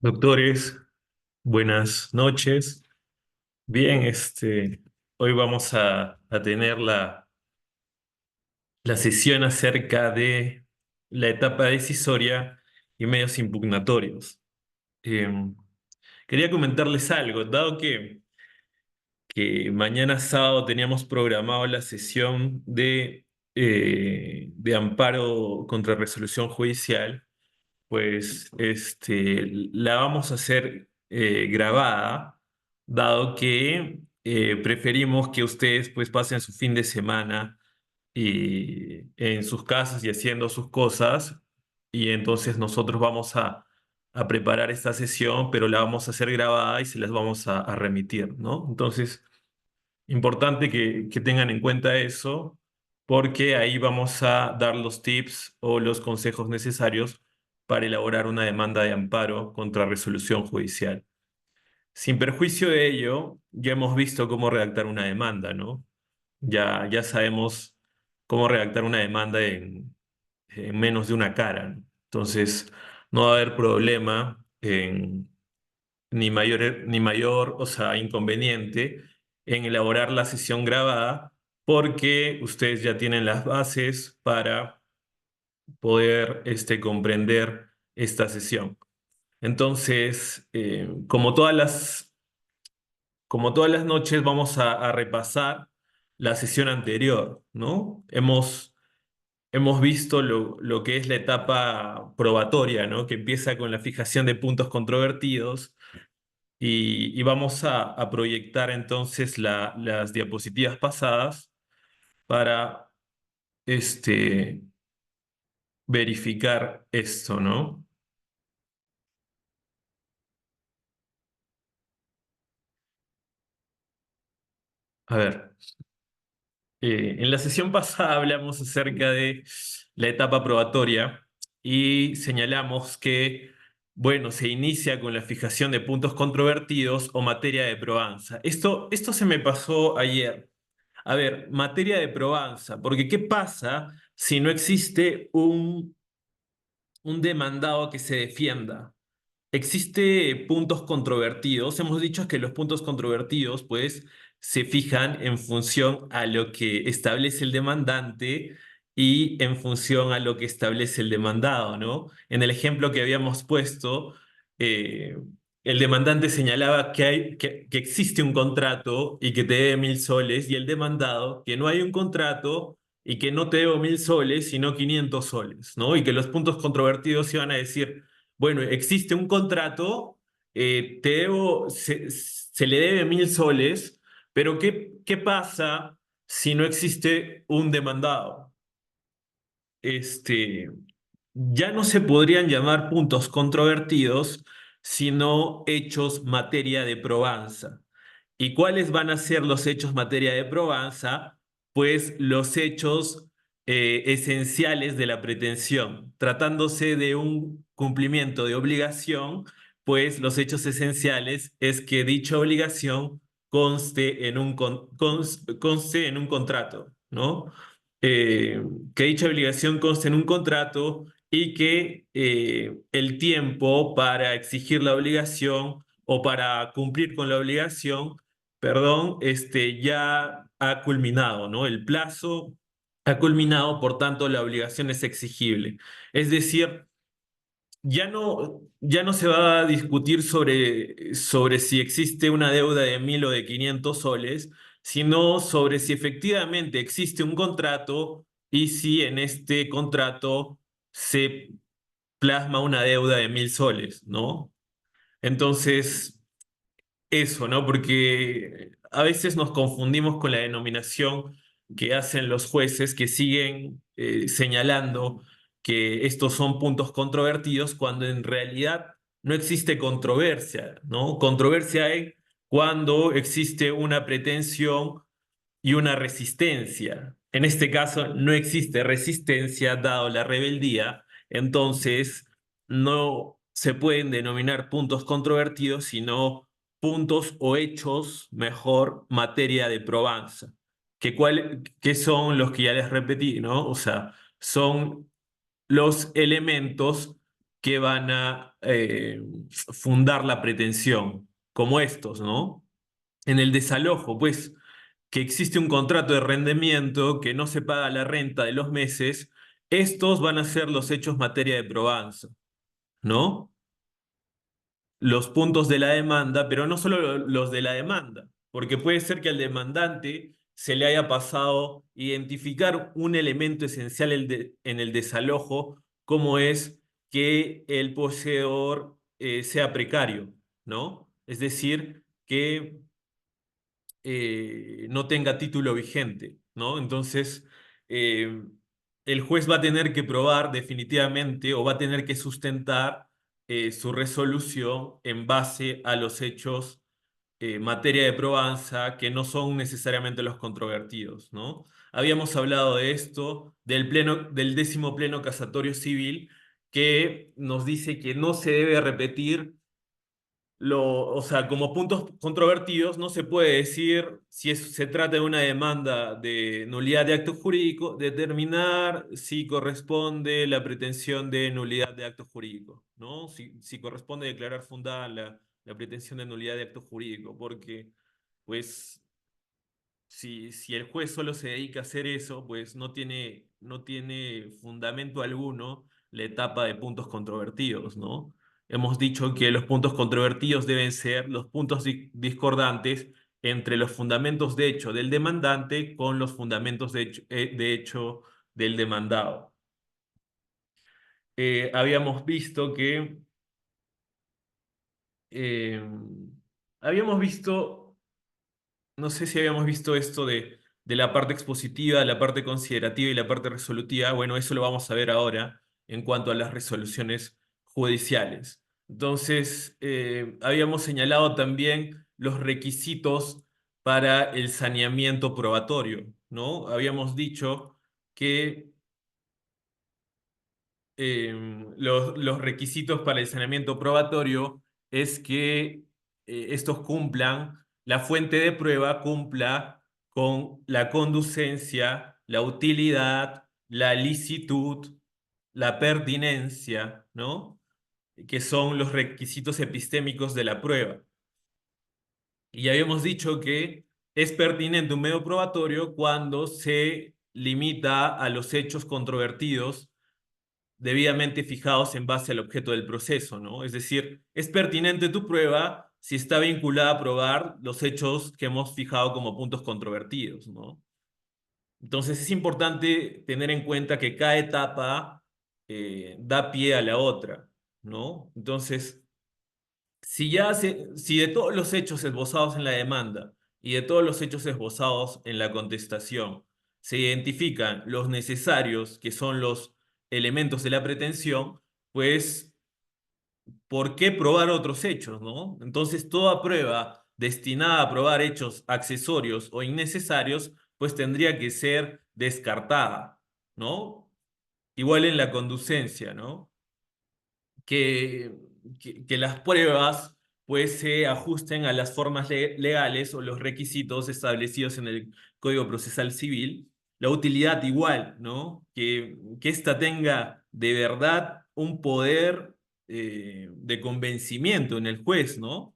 Doctores, buenas noches. Bien, hoy vamos a tener la sesión acerca de la etapa decisoria y medios impugnatorios. Em, Quería comentarles algo, dado que mañana sábado teníamos programado la sesión de amparo contra resolución judicial. Pues la vamos a hacer grabada, dado que preferimos que ustedes pues pasen su fin de semana en sus casas y haciendo sus cosas, y entonces nosotros vamos a preparar esta sesión, pero la vamos a hacer grabada y se las vamos a remitir, ¿no? Entonces, importante que tengan en cuenta eso, porque ahí vamos a dar los tips o los consejos necesarios para elaborar una demanda de amparo contra resolución judicial. Sin perjuicio de ello, ya hemos visto cómo redactar una demanda, ¿no? Ya sabemos cómo redactar una demanda en menos de una cara, ¿no? Entonces, no va a haber problema ni mayor, o sea, inconveniente en elaborar la sesión grabada, porque ustedes ya tienen las bases para poder comprender esta sesión. Entonces, como todas las noches, vamos a repasar la sesión anterior, ¿no? Hemos visto lo que es la etapa probatoria, ¿no? Que empieza con la fijación de puntos controvertidos. Y vamos a proyectar entonces las diapositivas pasadas para este, verificar esto, ¿no? A ver, en la sesión pasada hablamos acerca de la etapa probatoria y señalamos que, bueno, se inicia con la fijación de puntos controvertidos o materia de probanza. Esto se me pasó ayer. A ver, materia de probanza, porque ¿qué pasa si no existe un demandado que se defienda? Existe puntos controvertidos. Hemos dicho que los puntos controvertidos, pues, se fijan en función a lo que establece el demandante y en función a lo que establece el demandado, ¿no? En el ejemplo que habíamos puesto, eh, el demandante señalaba que existe un contrato y que te debe 1.000 soles, y el demandado que no hay un contrato y que no te debo 1.000 soles, sino 500 soles, ¿no? Y que los puntos controvertidos iban a decir: bueno, existe un contrato, se le debe 1.000 soles, pero ¿qué pasa si no existe un demandado? Este, ya no se podrían llamar puntos controvertidos, sino hechos materia de probanza. ¿Y cuáles van a ser los hechos materia de probanza? Pues los hechos esenciales de la pretensión. Tratándose de un cumplimiento de obligación, pues los hechos esenciales es que dicha obligación conste en un contrato, ¿no? Eh, que dicha obligación conste en un contrato y que el tiempo para exigir la obligación o para cumplir con la obligación, perdón, ya ha culminado, ¿no? El plazo ha culminado, por tanto, la obligación es exigible. Es decir, ya no se va a discutir sobre si existe una deuda de 1.000 o de 500 soles, sino sobre si efectivamente existe un contrato y si en este contrato se plasma una deuda de 1.000 soles, ¿no? Entonces, eso, ¿no? Porque a veces nos confundimos con la denominación que hacen los jueces, que siguen señalando que estos son puntos controvertidos cuando en realidad no existe controversia, ¿no? Controversia hay cuando existe una pretensión y una resistencia. En este caso no existe resistencia dado la rebeldía, entonces no se pueden denominar puntos controvertidos, sino puntos o hechos, mejor, materia de probanza. ¿Qué son los que ya les repetí, ¿no? O sea, son los elementos que van a fundar la pretensión, como estos, ¿no? En el desalojo, pues, que existe un contrato de arrendamiento que no se paga la renta de los meses, estos van a ser los hechos materia de probanza, ¿no? Los puntos de la demanda, pero no solo los de la demanda, porque puede ser que al demandante se le haya pasado identificar un elemento esencial en el desalojo, como es que el poseedor sea precario, ¿no? Es decir, que no tenga título vigente, ¿no? Entonces, eh, el juez va a tener que probar definitivamente o va a tener que sustentar su resolución en base a los hechos materia de probanza que no son necesariamente los controvertidos, ¿no? Habíamos hablado de esto, del 10º pleno casatorio civil, que nos dice que no se debe repetir o sea, como puntos controvertidos, no se puede decir si se trata de una demanda de nulidad de acto jurídico, determinar si corresponde la pretensión de nulidad de acto jurídico, ¿no? Si corresponde declarar fundada la pretensión de nulidad de acto jurídico, porque, pues, si el juez solo se dedica a hacer eso, pues no tiene fundamento alguno la etapa de puntos controvertidos, ¿no? Hemos dicho que los puntos controvertidos deben ser los puntos discordantes entre los fundamentos de hecho del demandante con los fundamentos de hecho del demandado. Habíamos visto que eh, habíamos visto no sé si habíamos visto esto de la parte expositiva, la parte considerativa y la parte resolutiva. Bueno, eso lo vamos a ver ahora en cuanto a las resoluciones judiciales. Entonces, habíamos señalado también los requisitos para el saneamiento probatorio, ¿no? Habíamos dicho que los requisitos para el saneamiento probatorio es que estos cumplan, la fuente de prueba cumpla con la conducencia, la utilidad, la licitud, la pertinencia, ¿no? Que son los requisitos epistémicos de la prueba. Y ya habíamos dicho que es pertinente un medio probatorio cuando se limita a los hechos controvertidos debidamente fijados en base al objeto del proceso, ¿no? Es decir, es pertinente tu prueba si está vinculada a probar los hechos que hemos fijado como puntos controvertidos, ¿no? Entonces es importante tener en cuenta que cada etapa da pie a la otra, ¿no? Entonces, si de todos los hechos esbozados en la demanda y de todos los hechos esbozados en la contestación se identifican los necesarios, que son los elementos de la pretensión, pues, ¿por qué probar otros hechos, no? Entonces, toda prueba destinada a probar hechos accesorios o innecesarios, pues tendría que ser descartada, ¿no? Igual en la conducencia, ¿no? que, que las pruebas pues se ajusten a las formas legales o los requisitos establecidos en el Código Procesal Civil. La utilidad igual, ¿no? Que ésta tenga de verdad un poder de convencimiento en el juez, ¿no?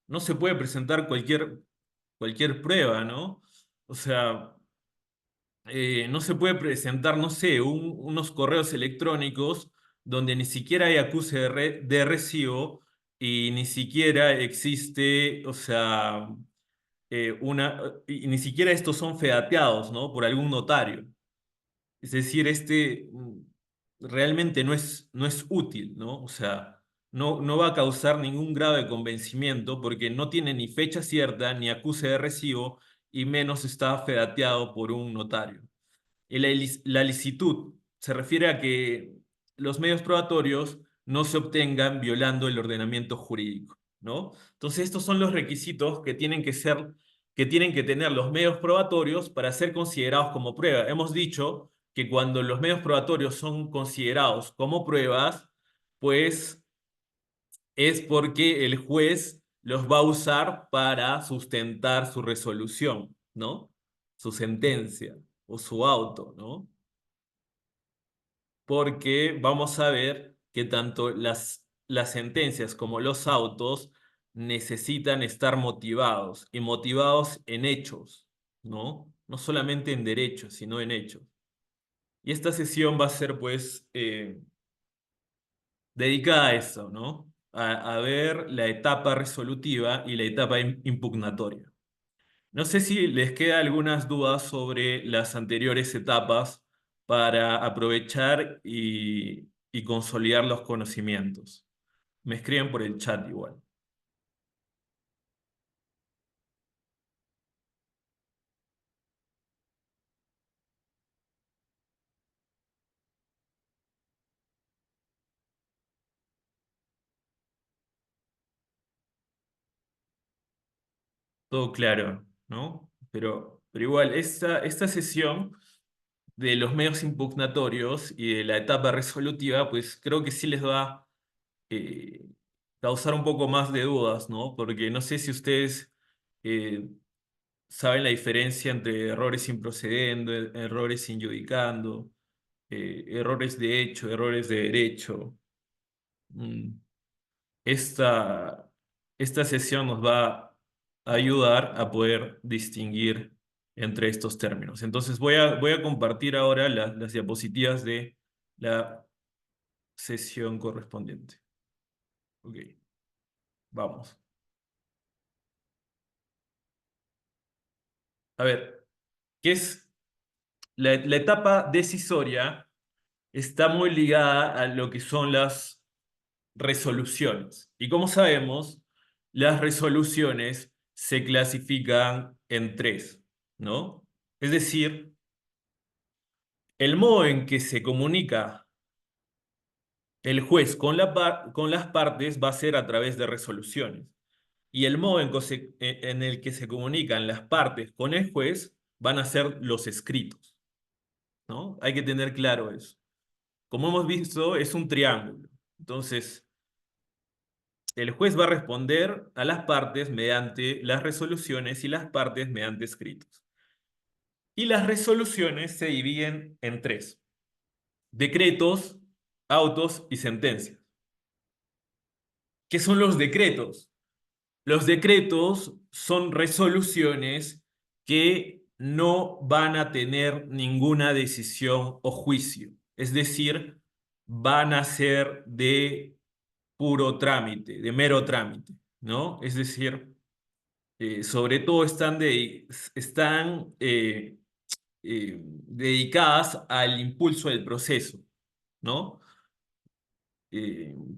No se puede presentar cualquier prueba, ¿no? O sea, no se puede presentar, no sé, unos correos electrónicos donde ni siquiera hay acuse de recibo y ni siquiera existe, o sea, y ni siquiera estos son fedateados, ¿no? Por algún notario. Es decir, realmente no es útil, ¿no? O sea, no va a causar ningún grado de convencimiento porque no tiene ni fecha cierta, ni acuse de recibo, y menos está fedateado por un notario. Y la licitud se refiere a que los medios probatorios no se obtengan violando el ordenamiento jurídico, ¿no? Entonces, estos son los requisitos que tienen que tener los medios probatorios para ser considerados como prueba. Hemos dicho que cuando los medios probatorios son considerados como pruebas, pues es porque el juez los va a usar para sustentar su resolución, ¿no? Su sentencia o su auto, ¿no? Porque vamos a ver que tanto las sentencias como los autos necesitan estar motivados y motivados en hechos, ¿no? No solamente en derechos, sino en hechos. Y esta sesión va a ser, pues, dedicada a eso, ¿no? A ver la etapa resolutiva y la etapa impugnatoria. No sé si les queda algunas dudas sobre las anteriores etapas para aprovechar y consolidar los conocimientos. Me escriben por el chat igual. Todo claro, ¿no? Pero igual, esta sesión de los medios impugnatorios y de la etapa resolutiva, pues creo que sí les va a causar un poco más de dudas, ¿no? Porque no sé si ustedes eh, saben la diferencia entre errores improcedendo, errores injudicando, errores de hecho, errores de derecho. Mm, Esta, esta sesión nos va a ayudar a poder distinguir entre estos términos. Entonces voy a compartir ahora las diapositivas de la sesión correspondiente. Ok, vamos. A ver, ¿qué es la etapa decisoria? Está muy ligada a lo que son las resoluciones. Y como sabemos, las resoluciones se clasifican en tres, ¿no? Es decir, el modo en que se comunica el juez con con las partes va a ser a través de resoluciones. Y el modo en el que se comunican las partes con el juez van a ser los escritos, ¿no? Hay que tener claro eso. Como hemos visto, es un triángulo. Entonces, el juez va a responder a las partes mediante las resoluciones y las partes mediante escritos. Y las resoluciones se dividen en tres: decretos, autos y sentencias. ¿Qué son los decretos? Los decretos son resoluciones que no van a tener ninguna decisión o juicio. Es decir, van a ser de puro trámite, de mero trámite, ¿no? Es decir, sobre todo están dedicadas al impulso del proceso, ¿no?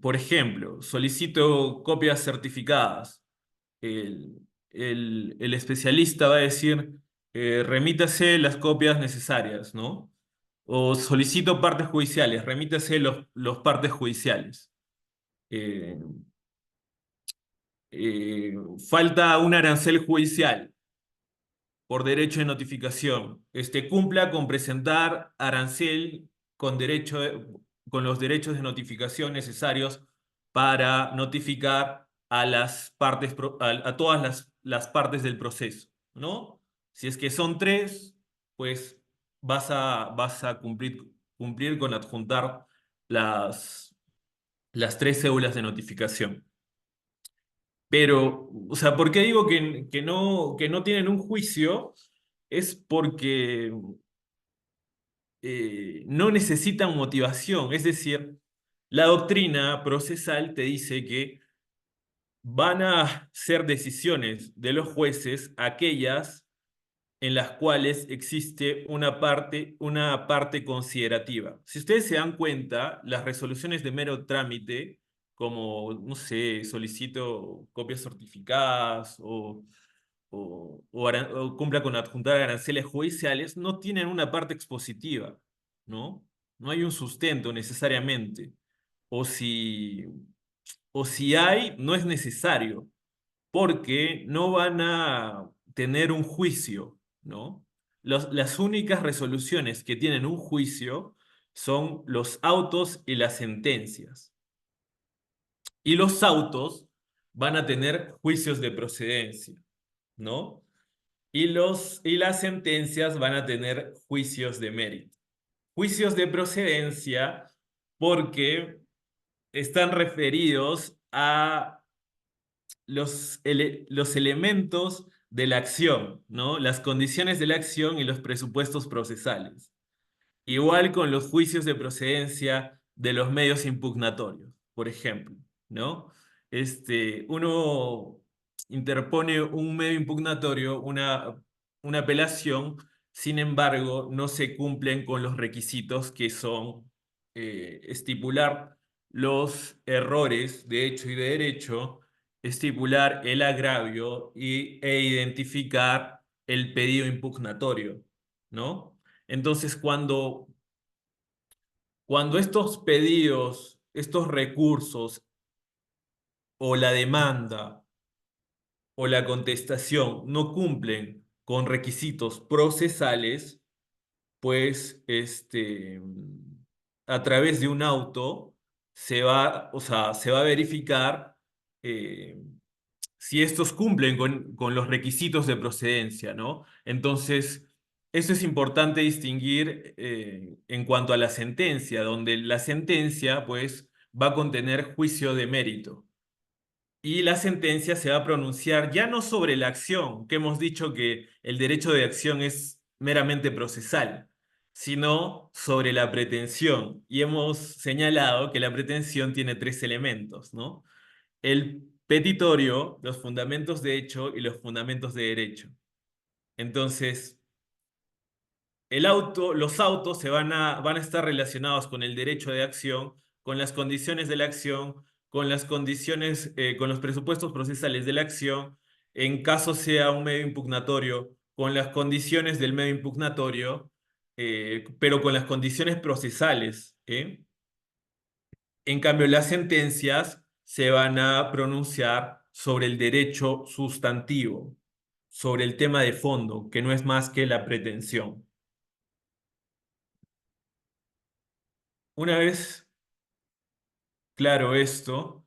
Por ejemplo, solicito copias certificadas. El, el especialista va a decir, remítase las copias necesarias, ¿no? O solicito partes judiciales, remítase los partes judiciales. Eh, eh, Falta un arancel judicial por derecho de notificación. Cumpla con presentar arancel con con los derechos de notificación necesarios para notificar a las partes, a todas las partes del proceso, ¿no? Si es que son tres, pues vas a cumplir con adjuntar las tres cédulas de notificación. Pero, o sea, ¿por qué digo que no tienen un juicio? Es porque no necesitan motivación. Es decir, la doctrina procesal te dice que van a ser decisiones de los jueces aquellas en las cuales existe una parte considerativa. Si ustedes se dan cuenta, las resoluciones de mero trámite, como, no sé, solicito copias certificadas o cumpla con adjuntar aranceles judiciales, no tienen una parte expositiva, ¿no? No hay un sustento necesariamente. O si, o si hay, no es necesario porque no van a tener un juicio, ¿no? Las únicas resoluciones que tienen un juicio son los autos y las sentencias. Y los autos van a tener juicios de procedencia, ¿no? Y las sentencias van a tener juicios de mérito. Juicios de procedencia porque están referidos a los elementos de la acción, ¿no? Las condiciones de la acción y los presupuestos procesales. Igual con los juicios de procedencia de los medios impugnatorios, por ejemplo, ¿no? Uno interpone un medio impugnatorio, una apelación, sin embargo, no se cumplen con los requisitos que son estipular los errores de hecho y de derecho, estipular el agravio e identificar el pedido impugnatorio, ¿no? Entonces, cuando estos pedidos, estos recursos o la demanda o la contestación no cumplen con requisitos procesales, pues a través de un auto o sea, se va a verificar eh, si estos cumplen con los requisitos de procedencia, ¿no? Entonces, eso es importante distinguir en cuanto a la sentencia, donde la sentencia, pues, va a contener juicio de mérito. Y la sentencia se va a pronunciar ya no sobre la acción, que hemos dicho que el derecho de acción es meramente procesal, sino sobre la pretensión. Y hemos señalado que la pretensión tiene tres elementos, ¿no? El petitorio, los fundamentos de hecho y los fundamentos de derecho. Entonces, los autos van a estar relacionados con el derecho de acción, con las condiciones de la acción, con las condiciones, con los presupuestos procesales de la acción, en caso sea un medio impugnatorio, con las condiciones del medio impugnatorio, pero con las condiciones procesales, ¿eh? En cambio, las sentencias se van a pronunciar sobre el derecho sustantivo, sobre el tema de fondo, que no es más que la pretensión. Una vez claro esto,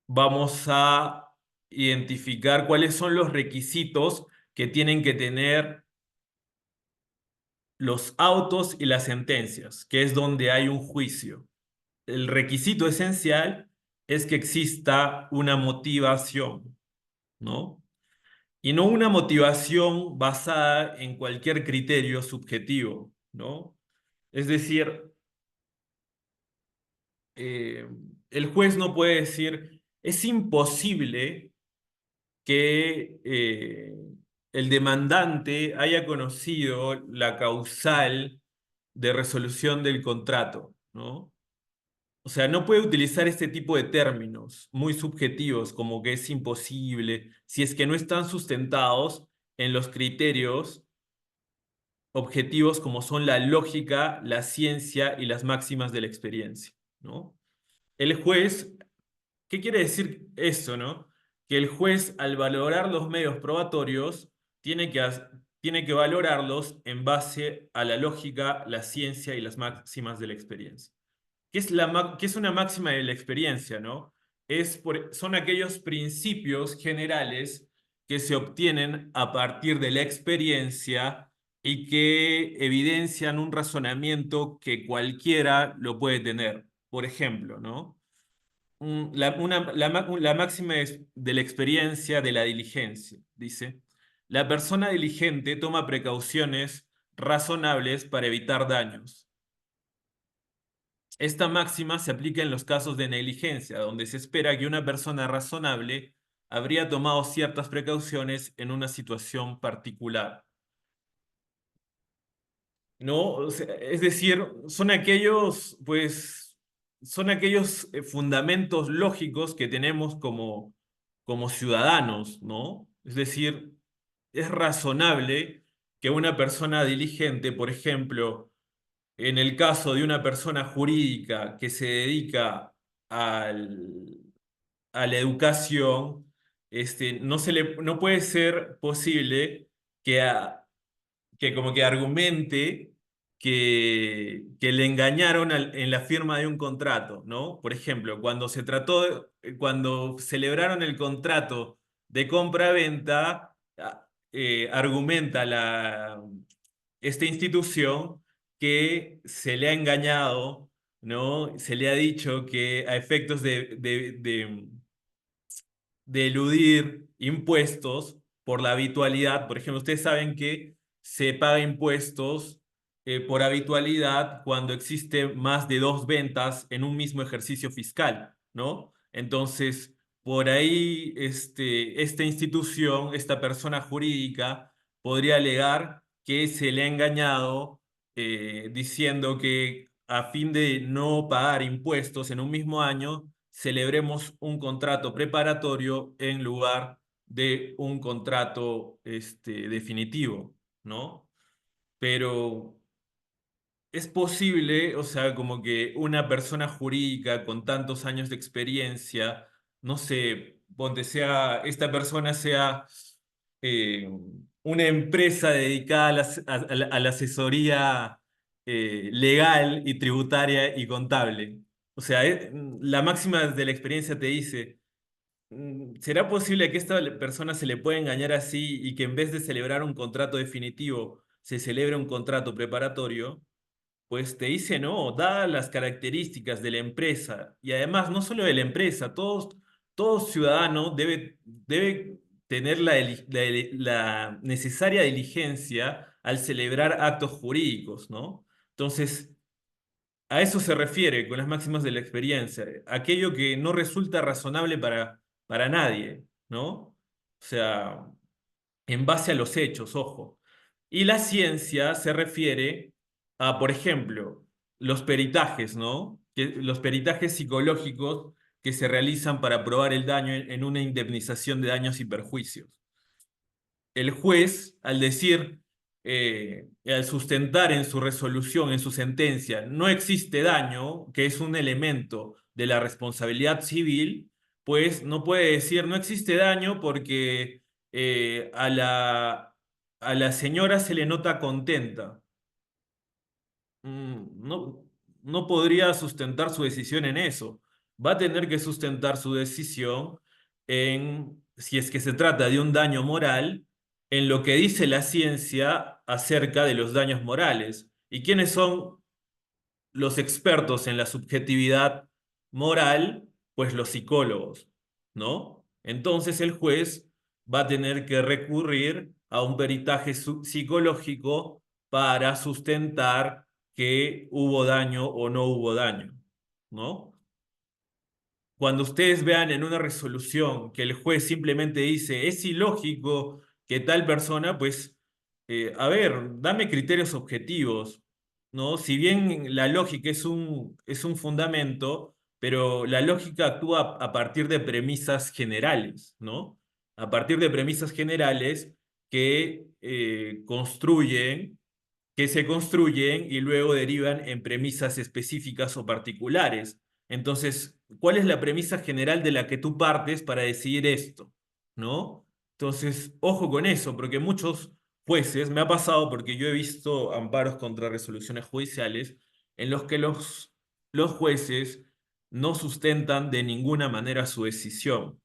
vamos a identificar cuáles son los requisitos que tienen que tener los autos y las sentencias, que es donde hay un juicio. El requisito esencial es que exista una motivación, ¿no? Y no una motivación basada en cualquier criterio subjetivo, ¿no? Es decir, eh, el juez no puede decir, es imposible que el demandante haya conocido la causal de resolución del contrato, ¿no? O sea, no puede utilizar este tipo de términos muy subjetivos como que es imposible si es que no están sustentados en los criterios objetivos como son la lógica, la ciencia y las máximas de la experiencia, ¿no? El juez, ¿qué quiere decir eso, no? Que el juez al valorar los medios probatorios tiene que valorarlos en base a la lógica, la ciencia y las máximas de la experiencia. ¿Qué es una máxima de la experiencia, no? Son aquellos principios generales que se obtienen a partir de la experiencia y que evidencian un razonamiento que cualquiera lo puede tener. Por ejemplo, ¿no? La máxima es de la experiencia de la diligencia, dice. La persona diligente toma precauciones razonables para evitar daños. Esta máxima se aplica en los casos de negligencia, donde se espera que una persona razonable habría tomado ciertas precauciones en una situación particular. ¿No? O sea, es decir, son aquellos fundamentos lógicos que tenemos como ciudadanos, ¿no? Es decir, es razonable que una persona diligente, por ejemplo, en el caso de una persona jurídica que se dedica al- a la educación, no puede ser posible que, que como que argumente que le engañaron en la firma de un contrato, ¿no? Por ejemplo, cuando celebraron el contrato de compra-venta, argumenta esta institución que se le ha engañado ¿no? Se le ha dicho que a efectos de eludir impuestos por la habitualidad. Por ejemplo, ustedes saben que se paga impuestos por habitualidad cuando existe más de dos ventas en un mismo ejercicio fiscal, ¿no? Entonces, por ahí, esta institución, esta persona jurídica, podría alegar que se le ha engañado diciendo que a fin de no pagar impuestos en un mismo año, celebremos un contrato preparatorio en lugar de un contrato definitivo, ¿no? Pero es posible, o sea, como que una persona jurídica con tantos años de experiencia, no sé, ponte sea, esta persona sea eh, una empresa dedicada a la asesoría legal y tributaria y contable. O sea, la máxima de la experiencia te dice, ¿será posible que esta persona se le pueda engañar así y que en vez de celebrar un contrato definitivo, se celebre un contrato preparatorio? Pues te dice no, dadas las características de la empresa y además no solo de la empresa, todo ciudadano debe tener la necesaria diligencia al celebrar actos jurídicos, ¿no? Entonces, a eso se refiere con las máximas de la experiencia, aquello que no resulta razonable para nadie, ¿no? O sea, en base a los hechos, ojo. Y la ciencia se refiere a, por ejemplo, los peritajes, ¿no? Los peritajes psicológicos que se realizan para probar el daño en una indemnización de daños y perjuicios. El juez, al decir, al sustentar en su resolución, en su sentencia, no existe daño, que es un elemento de la responsabilidad civil, pues no puede decir no existe daño porque a la señora se le nota contenta. No, no podría sustentar su decisión en eso. Va a tener que sustentar su decisión en, si es que se trata de un daño moral, en lo que dice la ciencia acerca de los daños morales. ¿Y quiénes son los expertos en la subjetividad moral? Pues los psicólogos, ¿no? Entonces el juez va a tener que recurrir a un peritaje psicológico para sustentar que hubo daño o no hubo daño, ¿no? Cuando ustedes vean en una resolución que el juez simplemente dice, es ilógico que tal persona, pues, a ver, dame criterios objetivos, ¿no? Si bien la lógica es un fundamento, pero la lógica actúa a partir de premisas generales, ¿no? A partir de premisas generales que que se construyen y luego derivan en premisas específicas o particulares. Entonces, ¿cuál es la premisa general de la que tú partes para decidir esto? ¿No? Entonces, ojo con eso, porque muchos jueces, me ha pasado porque yo he visto amparos contra resoluciones judiciales en los que los jueces no sustentan de ninguna manera su decisión.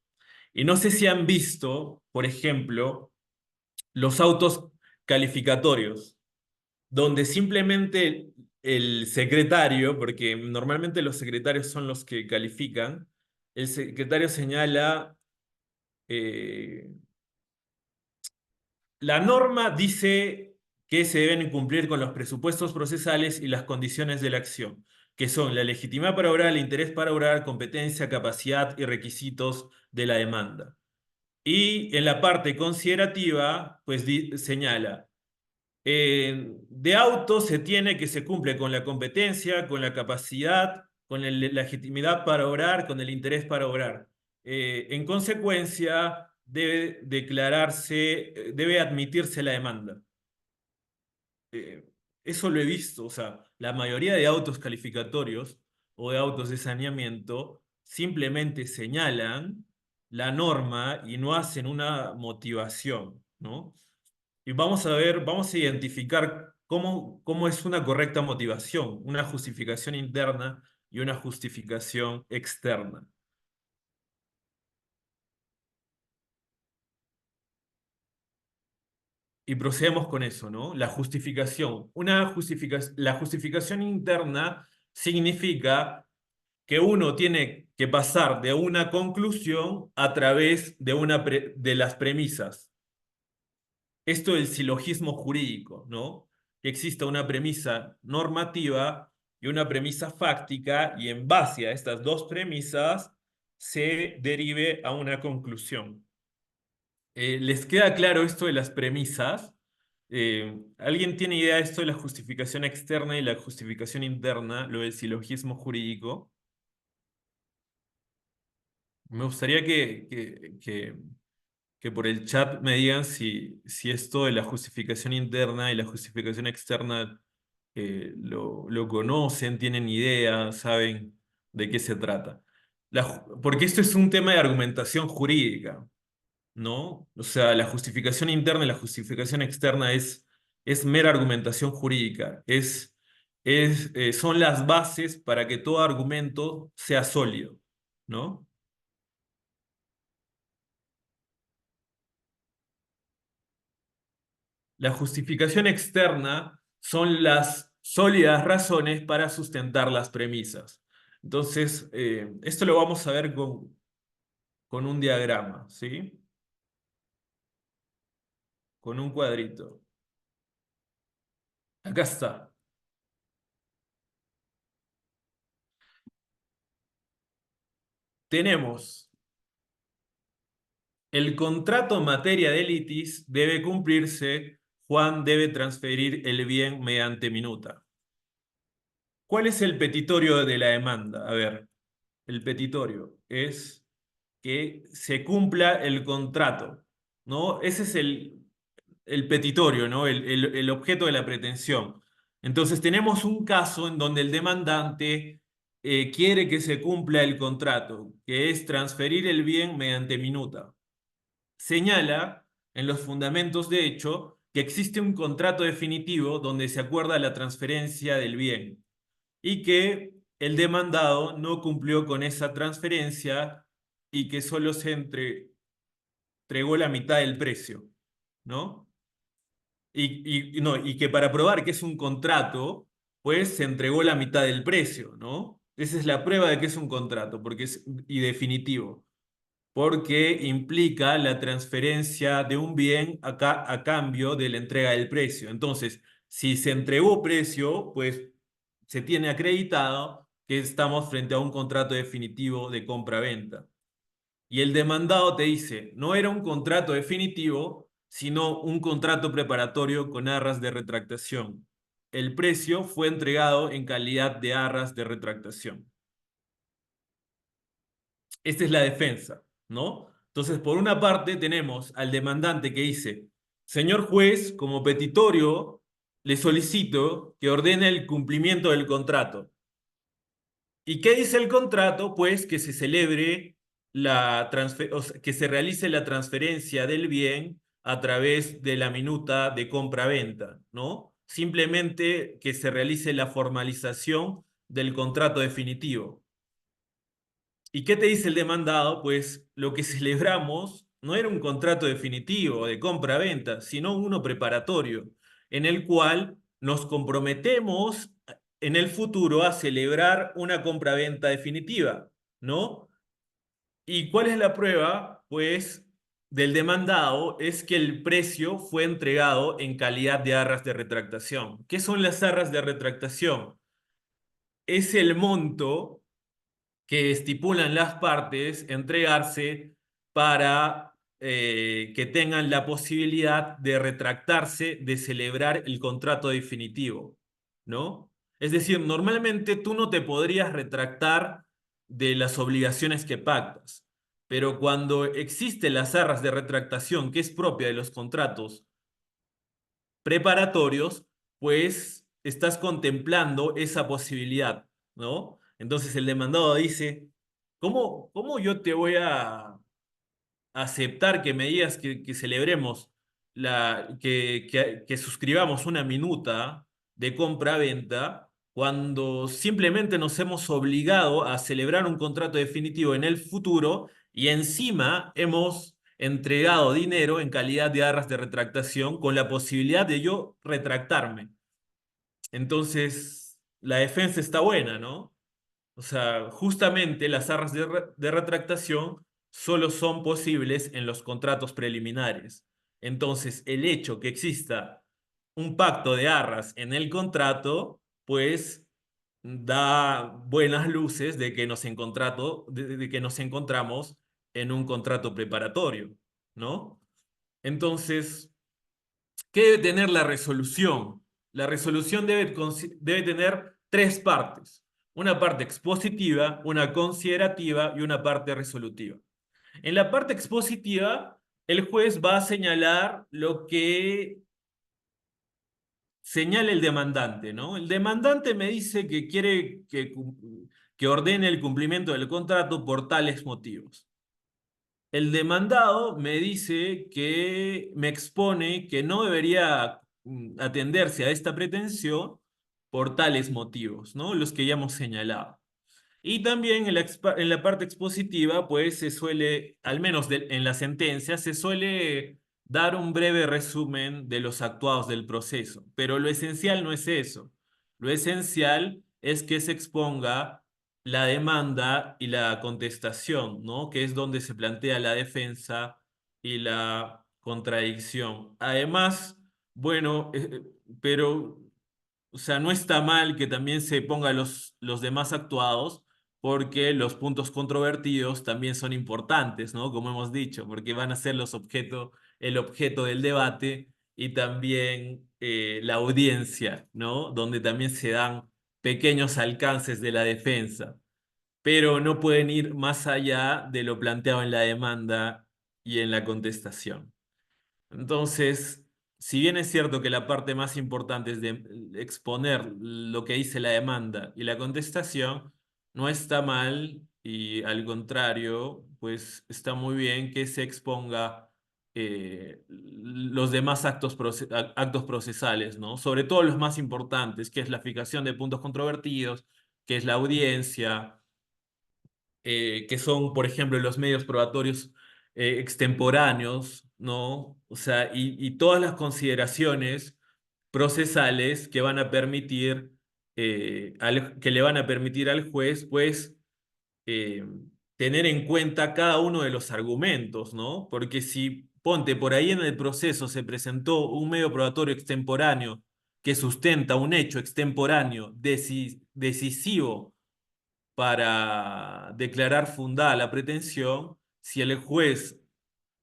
Y no sé si han visto, por ejemplo, los autos calificatorios donde simplemente el secretario, porque normalmente los secretarios son los que califican, el secretario señala, eh, la norma dice que se deben cumplir con los presupuestos procesales y las condiciones de la acción, que son la legitimidad para obrar, el interés para obrar, competencia, capacidad y requisitos de la demanda. Y en la parte considerativa, pues señala de auto se tiene que se cumple con la competencia, con la capacidad, con la legitimidad para obrar, con el interés para obrar. En consecuencia, debe declararse, debe admitirse la demanda. Eh, Eso lo he visto, o sea, la mayoría de autos calificatorios o de autos de saneamiento simplemente señalan la norma y no hacen una motivación, ¿no? Y vamos a ver, vamos a identificar cómo es una correcta motivación, una justificación interna y una justificación externa. Y procedemos con eso, ¿no? La justificación. La justificación interna significa que uno tiene que pasar de una conclusión a través de, de las premisas. Esto es el silogismo jurídico, ¿no? Que exista una premisa normativa y una premisa fáctica, y en base a estas dos premisas se derive a una conclusión. ¿Les queda claro esto de las premisas? ¿Alguien tiene idea de esto de la justificación externa y la justificación interna, lo del silogismo jurídico? Me gustaría que por el chat me digan si esto de la justificación interna y la justificación externa lo conocen, tienen idea, saben de qué se trata. Porque esto es un tema de argumentación jurídica, ¿no? O sea, la justificación interna y la justificación externa es mera argumentación jurídica, son las bases para que todo argumento sea sólido, ¿no? La justificación externa son las sólidas razones para sustentar las premisas. Entonces, esto lo vamos a ver con un diagrama, ¿sí? Con un cuadrito. Acá está. Tenemos el contrato en materia de litis debe cumplirse, Juan debe transferir el bien mediante minuta. ¿Cuál es el petitorio de la demanda? A ver, el petitorio es que se cumpla el contrato, ¿no? Ese es el petitorio, ¿no? El objeto de la pretensión. Entonces tenemos un caso en donde el demandante quiere que se cumpla el contrato, que es transferir el bien mediante minuta. Señala en los fundamentos de hecho que existe un contrato definitivo donde se acuerda la transferencia del bien y que el demandado no cumplió con esa transferencia y que solo se entregó la mitad del precio, ¿no? No, y que para probar que es un contrato, pues se entregó la mitad del precio, ¿no? Esa es la prueba de que es un contrato, porque es y definitivo, porque implica la transferencia de un bien a cambio de la entrega del precio. Entonces, si se entregó precio, pues se tiene acreditado que estamos frente a un contrato definitivo de compra-venta. Y el demandado te dice, no era un contrato definitivo, sino un contrato preparatorio con arras de retractación. El precio fue entregado en calidad de arras de retractación. Esta es la defensa, ¿no? Entonces, por una parte tenemos al demandante que dice, señor juez, como petitorio, le solicito que ordene el cumplimiento del contrato. ¿Y qué dice el contrato? Pues que se celebre o sea, que se realice la transferencia del bien a través de la minuta de compra-venta, ¿no? Simplemente que se realice la formalización del contrato definitivo. ¿Y qué te dice el demandado? Pues lo que celebramos no era un contrato definitivo de compra-venta, sino uno preparatorio, en el cual nos comprometemos en el futuro a celebrar una compra-venta definitiva, ¿no? ¿Y cuál es la prueba? Pues del demandado es que el precio fue entregado en calidad de arras de retractación. ¿Qué son las arras de retractación? Es el monto que estipulan las partes entregarse para que tengan la posibilidad de retractarse, de celebrar el contrato definitivo, ¿no? Es decir, normalmente tú no te podrías retractar de las obligaciones que pactas, pero cuando existen las arras de retractación, que es propia de los contratos preparatorios, pues estás contemplando esa posibilidad, ¿no? Entonces el demandado dice, ¿cómo yo te voy a aceptar que me digas que celebremos, que suscribamos una minuta de compra-venta cuando simplemente nos hemos obligado a celebrar un contrato definitivo en el futuro y encima hemos entregado dinero en calidad de arras de retractación con la posibilidad de yo retractarme? Entonces, la defensa está buena, ¿no? O sea, justamente las arras de retractación solo son posibles en los contratos preliminares. Entonces, el hecho que exista un pacto de arras en el contrato, pues da buenas luces de que de que nos encontramos en un contrato preparatorio, ¿no? Entonces, ¿qué debe tener la resolución? La resolución debe tener tres partes. Una parte expositiva, una considerativa y una parte resolutiva. En la parte expositiva, el juez va a señalar lo que señala el demandante, ¿no? El demandante me dice que quiere que ordene el cumplimiento del contrato por tales motivos. El demandado me dice que me expone que no debería atenderse a esta pretensión por tales motivos, ¿no? Los que ya hemos señalado. Y también en la parte expositiva, pues se suele, al menos en la sentencia, se suele dar un breve resumen de los actuados del proceso, pero lo esencial no es eso. Lo esencial es que se exponga la demanda y la contestación, ¿no? Que es donde se plantea la defensa y la contradicción. Además, bueno, pero, o sea, no está mal que también se ponga los demás actuados porque los puntos controvertidos también son importantes, ¿no? Como hemos dicho, porque van a ser el objeto del debate y también la audiencia, ¿no? Donde también se dan pequeños alcances de la defensa, pero no pueden ir más allá de lo planteado en la demanda y en la contestación. Entonces, si bien es cierto que la parte más importante es de exponer lo que dice la demanda y la contestación, no está mal y al contrario, pues está muy bien que se exponga los demás actos procesales, ¿no? Sobre todo los más importantes, que es la fijación de puntos controvertidos, que es la audiencia, que son, por ejemplo, los medios probatorios extemporáneos, ¿no? O sea, y todas las consideraciones procesales que van a permitir, que le van a permitir al juez, pues, eh, tener en cuenta cada uno de los argumentos, ¿no? Porque si, ponte, por ahí en el proceso se presentó un medio probatorio extemporáneo que sustenta un hecho extemporáneo decisivo para declarar fundada la pretensión, si el juez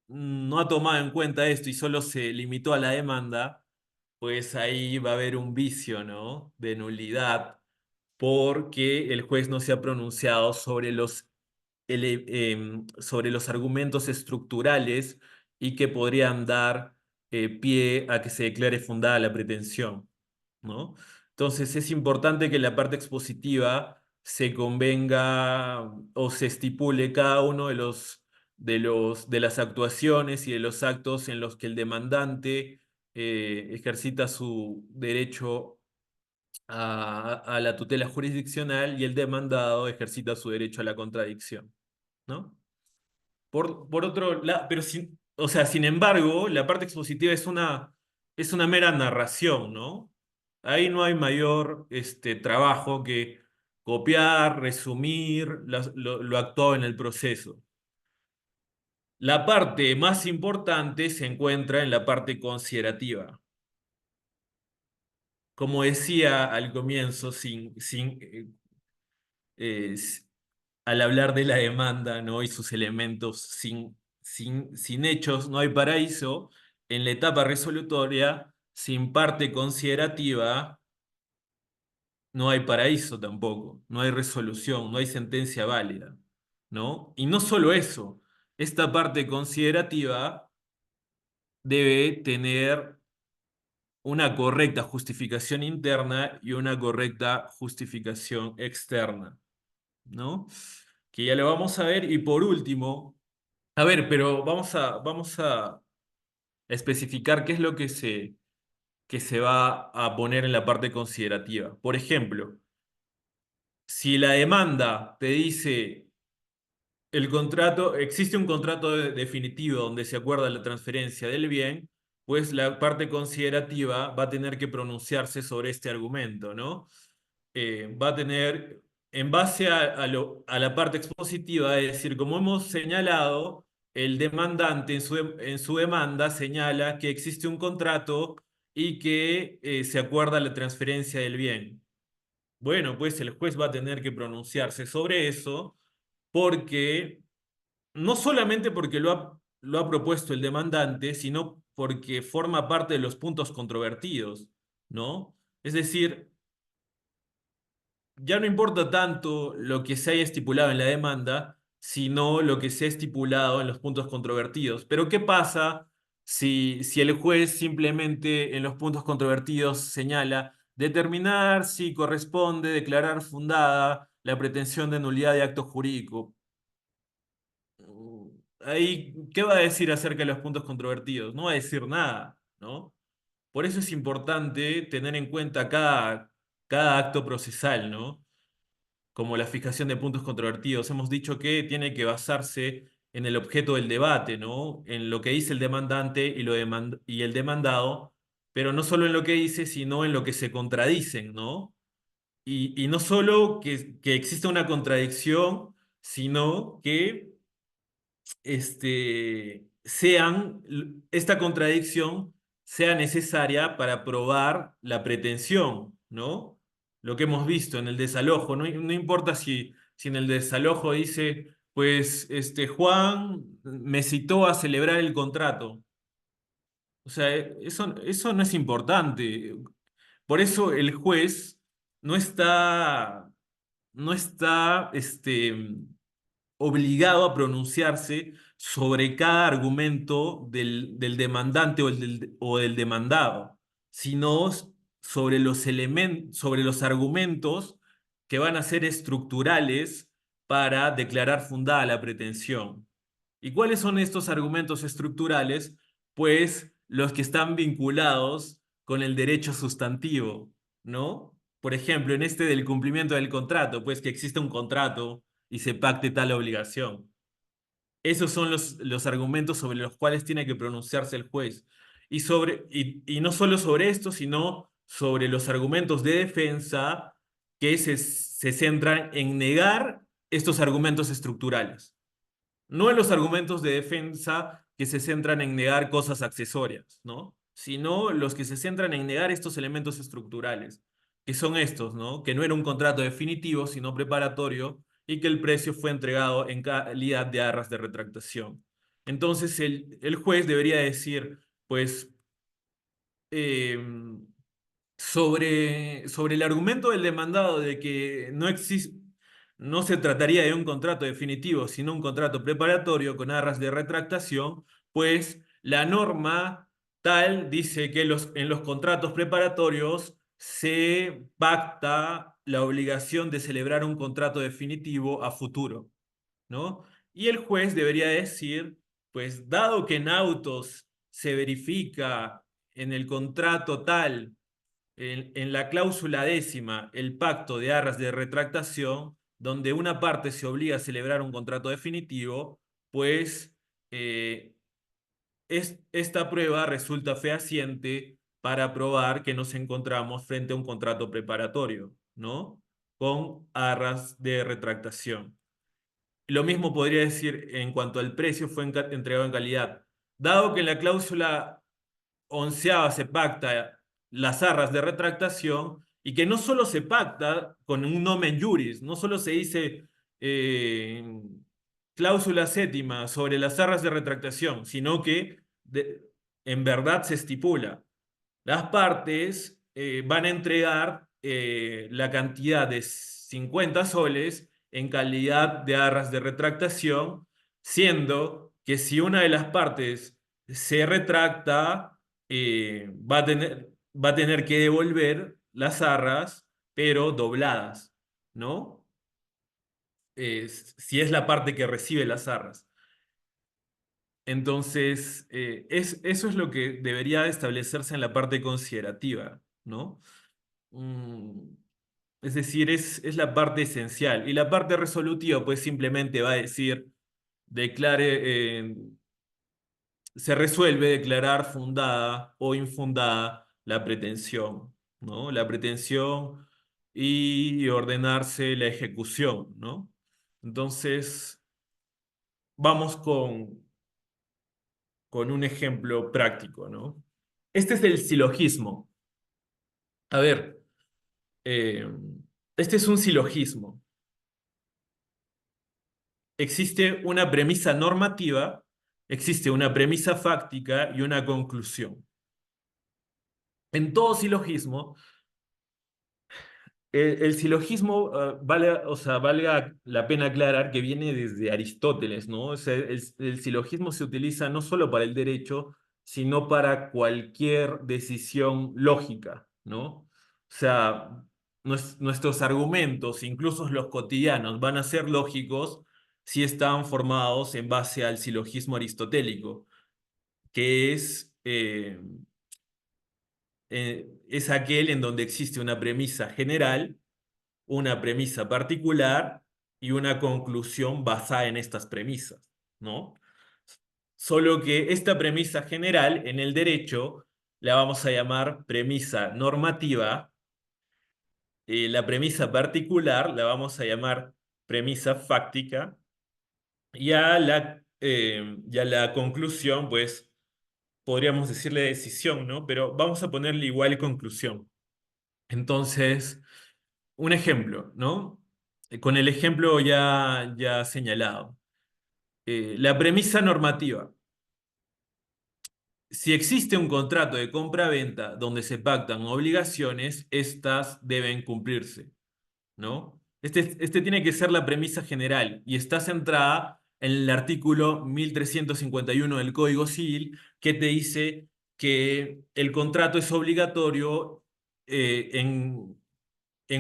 no ha tomado en cuenta esto y solo se limitó a la demanda, pues ahí va a haber un vicio, ¿no? De nulidad, porque el juez no se ha pronunciado sobre los argumentos estructurales y que podrían dar pie a que se declare fundada la pretensión, ¿no? Entonces es importante que en la parte expositiva se convenga o se estipule cada uno de las actuaciones y de los actos en los que el demandante ejercita su derecho a la tutela jurisdiccional y el demandado ejercita su derecho a la contradicción, ¿no? Por otro lado, pero o sea, sin embargo, la parte expositiva es una mera narración, ¿no? Ahí no hay mayor trabajo que copiar, resumir lo actuado en el proceso. La parte más importante se encuentra en la parte considerativa. Como decía al comienzo, eh, al hablar de la demanda, ¿no? Y sus elementos sin hechos no hay paraíso. En la etapa resolutoria, sin parte considerativa, no hay paraíso tampoco, no hay resolución, no hay sentencia válida, ¿no? Y no solo eso, esta parte considerativa debe tener una correcta justificación interna y una correcta justificación externa, ¿no? Que ya lo vamos a ver. Y por último, a ver, pero vamos a especificar qué es lo que se va a poner en la parte considerativa. Por ejemplo, si la demanda te dice existe un contrato definitivo donde se acuerda la transferencia del bien, pues la parte considerativa va a tener que pronunciarse sobre este argumento, ¿no? va a tener, en base a la parte expositiva, es decir, como hemos señalado, el demandante en su demanda señala que existe un contrato y que se acuerda la transferencia del bien. Bueno, pues el juez va a tener que pronunciarse sobre eso porque, no solamente porque lo ha propuesto el demandante, sino porque forma parte de los puntos controvertidos, ¿no? Es decir, ya no importa tanto lo que se haya estipulado en la demanda, sino lo que se ha estipulado en los puntos controvertidos. Pero ¿qué pasa si el juez simplemente en los puntos controvertidos señala determinar si corresponde declarar fundada la pretensión de nulidad de acto jurídico? Ahí, ¿qué va a decir acerca de los puntos controvertidos? No va a decir nada, ¿no? Por eso es importante tener en cuenta cada acto procesal, ¿no? Como la fijación de puntos controvertidos. Hemos dicho que tiene que basarse en el objeto del debate, ¿no? En lo que dice el demandante y el demandado, pero no solo en lo que dice, sino en lo que se contradicen, ¿no? Y no solo que exista una contradicción, sino que esta contradicción sea necesaria para probar la pretensión, ¿no? Lo que hemos visto en el desalojo, no importa si en el desalojo dice, pues Juan me citó a celebrar el contrato. O sea, eso no es importante. Por eso el juez no está, no está, obligado a pronunciarse sobre cada argumento del demandante o del demandado, sino sobre los argumentos que van a ser estructurales para declarar fundada la pretensión. ¿Y cuáles son estos argumentos estructurales? Pues los que están vinculados con el derecho sustantivo, ¿no? Por ejemplo, en este del cumplimiento del contrato, pues que existe un contrato y se pacte tal obligación. Esos son los argumentos sobre los cuales tiene que pronunciarse el juez. Y no solo sobre esto, sino sobre los argumentos de defensa que se centran en negar estos argumentos estructurales. No en los argumentos de defensa que se centran en negar cosas accesorias, ¿no? Sino los que se centran en negar estos elementos estructurales, que son estos, ¿no? Que no era un contrato definitivo, sino preparatorio, y que el precio fue entregado en calidad de arras de retractación. Entonces el juez debería decir, pues, eh, sobre el argumento del demandado de que no se trataría de un contrato definitivo, sino un contrato preparatorio con arras de retractación, pues la norma tal dice que en los contratos preparatorios se pacta la obligación de celebrar un contrato definitivo a futuro, ¿no? Y el juez debería decir, pues dado que en autos se verifica en el contrato tal en la cláusula décima, el pacto de arras de retractación, donde una parte se obliga a celebrar un contrato definitivo, pues eh, esta prueba resulta fehaciente para probar que nos encontramos frente a un contrato preparatorio, ¿no? Con arras de retractación. Lo mismo podría decir en cuanto al precio fue entregado en calidad. Dado que en la cláusula onceava se pacta las arras de retractación y que no solo se pacta con un nomen juris, no solo se dice eh, cláusula séptima sobre las arras de retractación, sino que en verdad se estipula. Las partes van a entregar la cantidad de 50 soles en calidad de arras de retractación, siendo que si una de las partes se retracta, va a tener que devolver las arras, pero dobladas, ¿no? Si es la parte que recibe las arras. Entonces, eso es lo que debería establecerse en la parte considerativa, ¿no? Mm, es decir, es la parte esencial. Y la parte resolutiva, pues simplemente va a decir, declare, se resuelve declarar fundada o infundada la pretensión, ¿no? La pretensión y ordenarse la ejecución, ¿no? Entonces, vamos con un ejemplo práctico, ¿no? Este es el silogismo. A ver, eh, este es un silogismo. Existe una premisa normativa, existe una premisa fáctica y una conclusión. En todo silogismo, el silogismo, o sea, valga la pena aclarar que viene desde Aristóteles, ¿no? O sea, el silogismo se utiliza no solo para el derecho, sino para cualquier decisión lógica, ¿no? O sea, nuestros argumentos, incluso los cotidianos, van a ser lógicos si están formados en base al silogismo aristotélico, que es aquel en donde existe una premisa general, una premisa particular y una conclusión basada en estas premisas, ¿no? Solo que esta premisa general en el derecho la vamos a llamar premisa normativa, la premisa particular la vamos a llamar premisa fáctica y a la conclusión, pues podríamos decirle decisión, ¿no? Pero vamos a ponerle igual conclusión. Entonces, un ejemplo, ¿no? Con el ejemplo ya señalado. La premisa normativa. Si existe un contrato de compra-venta donde se pactan obligaciones, estas deben cumplirse, ¿no? Este tiene que ser la premisa general y está centrada en el artículo 1351 del Código Civil, que te dice que el contrato es obligatorio en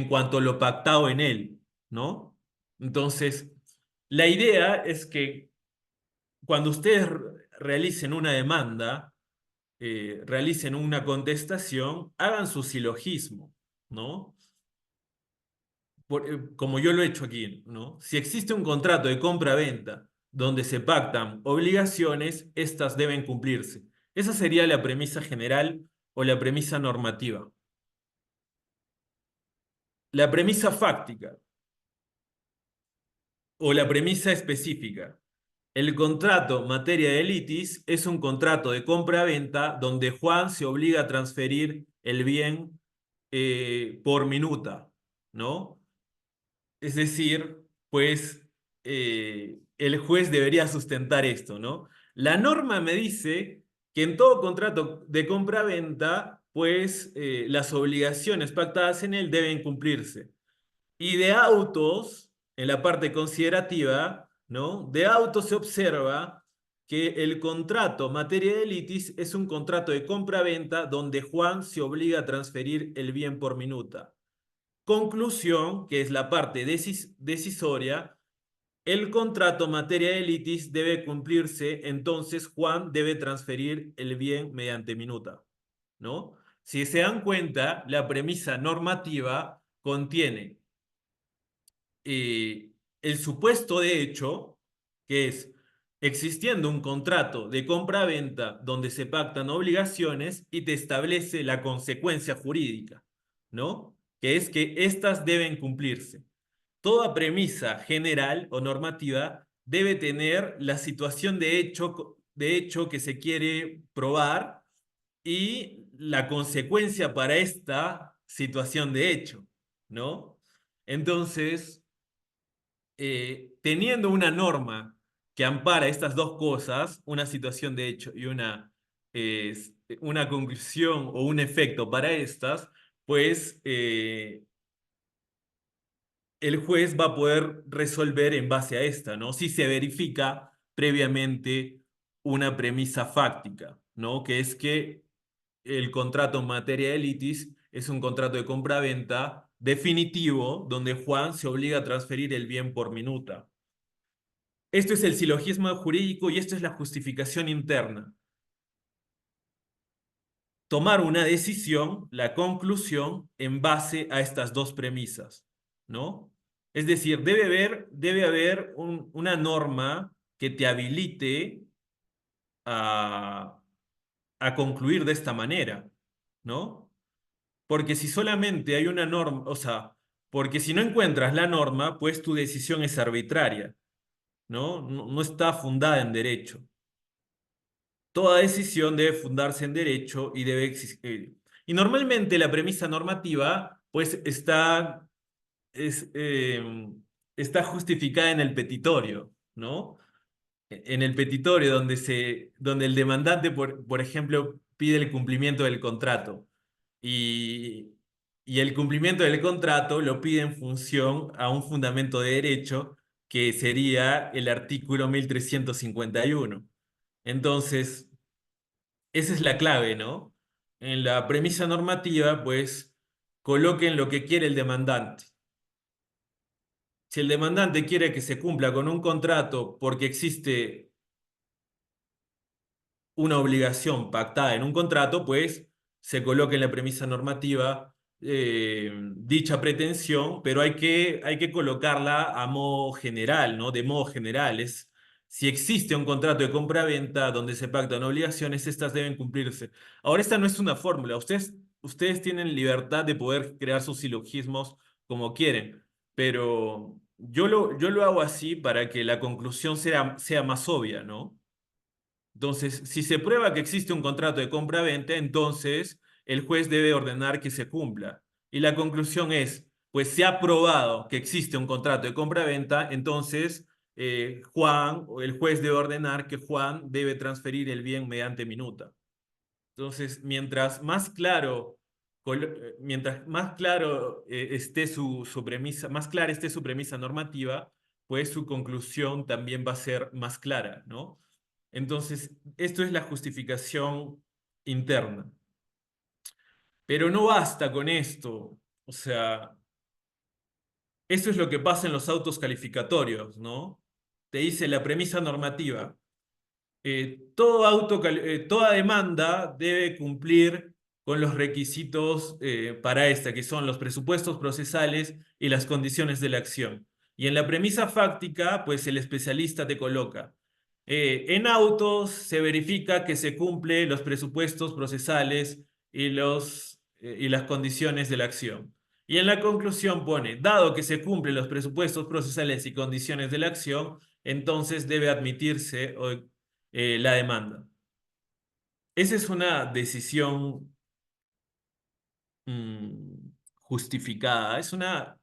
cuanto a lo pactado en él, ¿no? Entonces, la idea es que cuando ustedes realicen una demanda, realicen una contestación, hagan su silogismo, ¿no? Como yo lo he hecho aquí, ¿no? Si existe un contrato de compra-venta donde se pactan obligaciones, estas deben cumplirse. Esa sería la premisa general o la premisa normativa. La premisa fáctica o la premisa específica. El contrato materia de litis es un contrato de compra-venta donde Juan se obliga a transferir el bien por minuta, ¿no? Es decir, pues el juez debería sustentar esto, ¿no? La norma me dice que en todo contrato de compra-venta, pues las obligaciones pactadas en él deben cumplirse. Y de autos, en la parte considerativa, ¿no? De autos se observa que el contrato materia de litis es un contrato de compra-venta donde Juan se obliga a transferir el bien por minuta. Conclusión, que es la parte decisoria, el contrato materia de litis debe cumplirse, entonces Juan debe transferir el bien mediante minuta, ¿no? Si se dan cuenta, la premisa normativa contiene eh, el supuesto de hecho, que es existiendo un contrato de compra-venta donde se pactan obligaciones y te establece la consecuencia jurídica, ¿no? Que es que éstas deben cumplirse. Toda premisa general o normativa debe tener la situación de hecho que se quiere probar y la consecuencia para esta situación de hecho, ¿no? Entonces, teniendo una norma que ampara estas dos cosas, una situación de hecho y eh, una conclusión o un efecto para estas, pues el juez va a poder resolver en base a esta, ¿no? Si se verifica previamente una premisa fáctica, ¿no? Que es que el contrato en materia de litis es un contrato de compra-venta definitivo donde Juan se obliga a transferir el bien por minuta. Esto es el silogismo jurídico y esto es la justificación interna. Tomar una decisión, la conclusión, en base a estas dos premisas, ¿no? Es decir, debe haber una norma que te habilite a, a concluir de esta manera, ¿no? Porque si solamente hay una norma, o sea, Porque si no encuentras la norma, pues tu decisión es arbitraria, ¿no? No está fundada en derecho. Toda decisión debe fundarse en derecho y debe existir. Y normalmente la premisa normativa, pues, es, está justificada en el petitorio, ¿no? En el petitorio donde el demandante, por ejemplo, pide el cumplimiento del contrato y, y el cumplimiento del contrato lo pide en función a un fundamento de derecho que sería el artículo 1351. Entonces, esa es la clave, ¿no? En la premisa normativa, pues, coloquen lo que quiere el demandante. Si el demandante quiere que se cumpla con un contrato porque existe una obligación pactada en un contrato, pues se coloca en la premisa normativa dicha pretensión, pero hay que colocarla a modo general, ¿no? De modo general. Si existe un contrato de compra-venta donde se pactan obligaciones, estas deben cumplirse. Ahora, esta no es una fórmula. Ustedes tienen libertad de poder crear sus silogismos como quieren, pero yo lo hago así para que la conclusión sea más obvia, ¿no? Entonces, si se prueba que existe un contrato de compra-venta, entonces el juez debe ordenar que se cumpla. Y la conclusión es, pues se ha probado que existe un contrato de compra-venta, entonces Juan o el juez debe ordenar que Juan debe transferir el bien mediante minuta. Entonces, mientras más claro esté su premisa, más clara esté su premisa normativa, pues su conclusión también va a ser más clara, ¿no? Entonces, esto es la justificación interna. Pero no basta con esto. O sea, eso es lo que pasa en los autos calificatorios, ¿no? Te dice la premisa normativa. Toda demanda debe cumplir con los requisitos para esta, que son los presupuestos procesales y las condiciones de la acción. Y en la premisa fáctica, pues el especialista te coloca. En autos se verifica que se cumple los presupuestos procesales y las condiciones de la acción. Y en la conclusión pone, dado que se cumplen los presupuestos procesales y condiciones de la acción, entonces debe admitirse la demanda. Esa es una decisión justificada, es una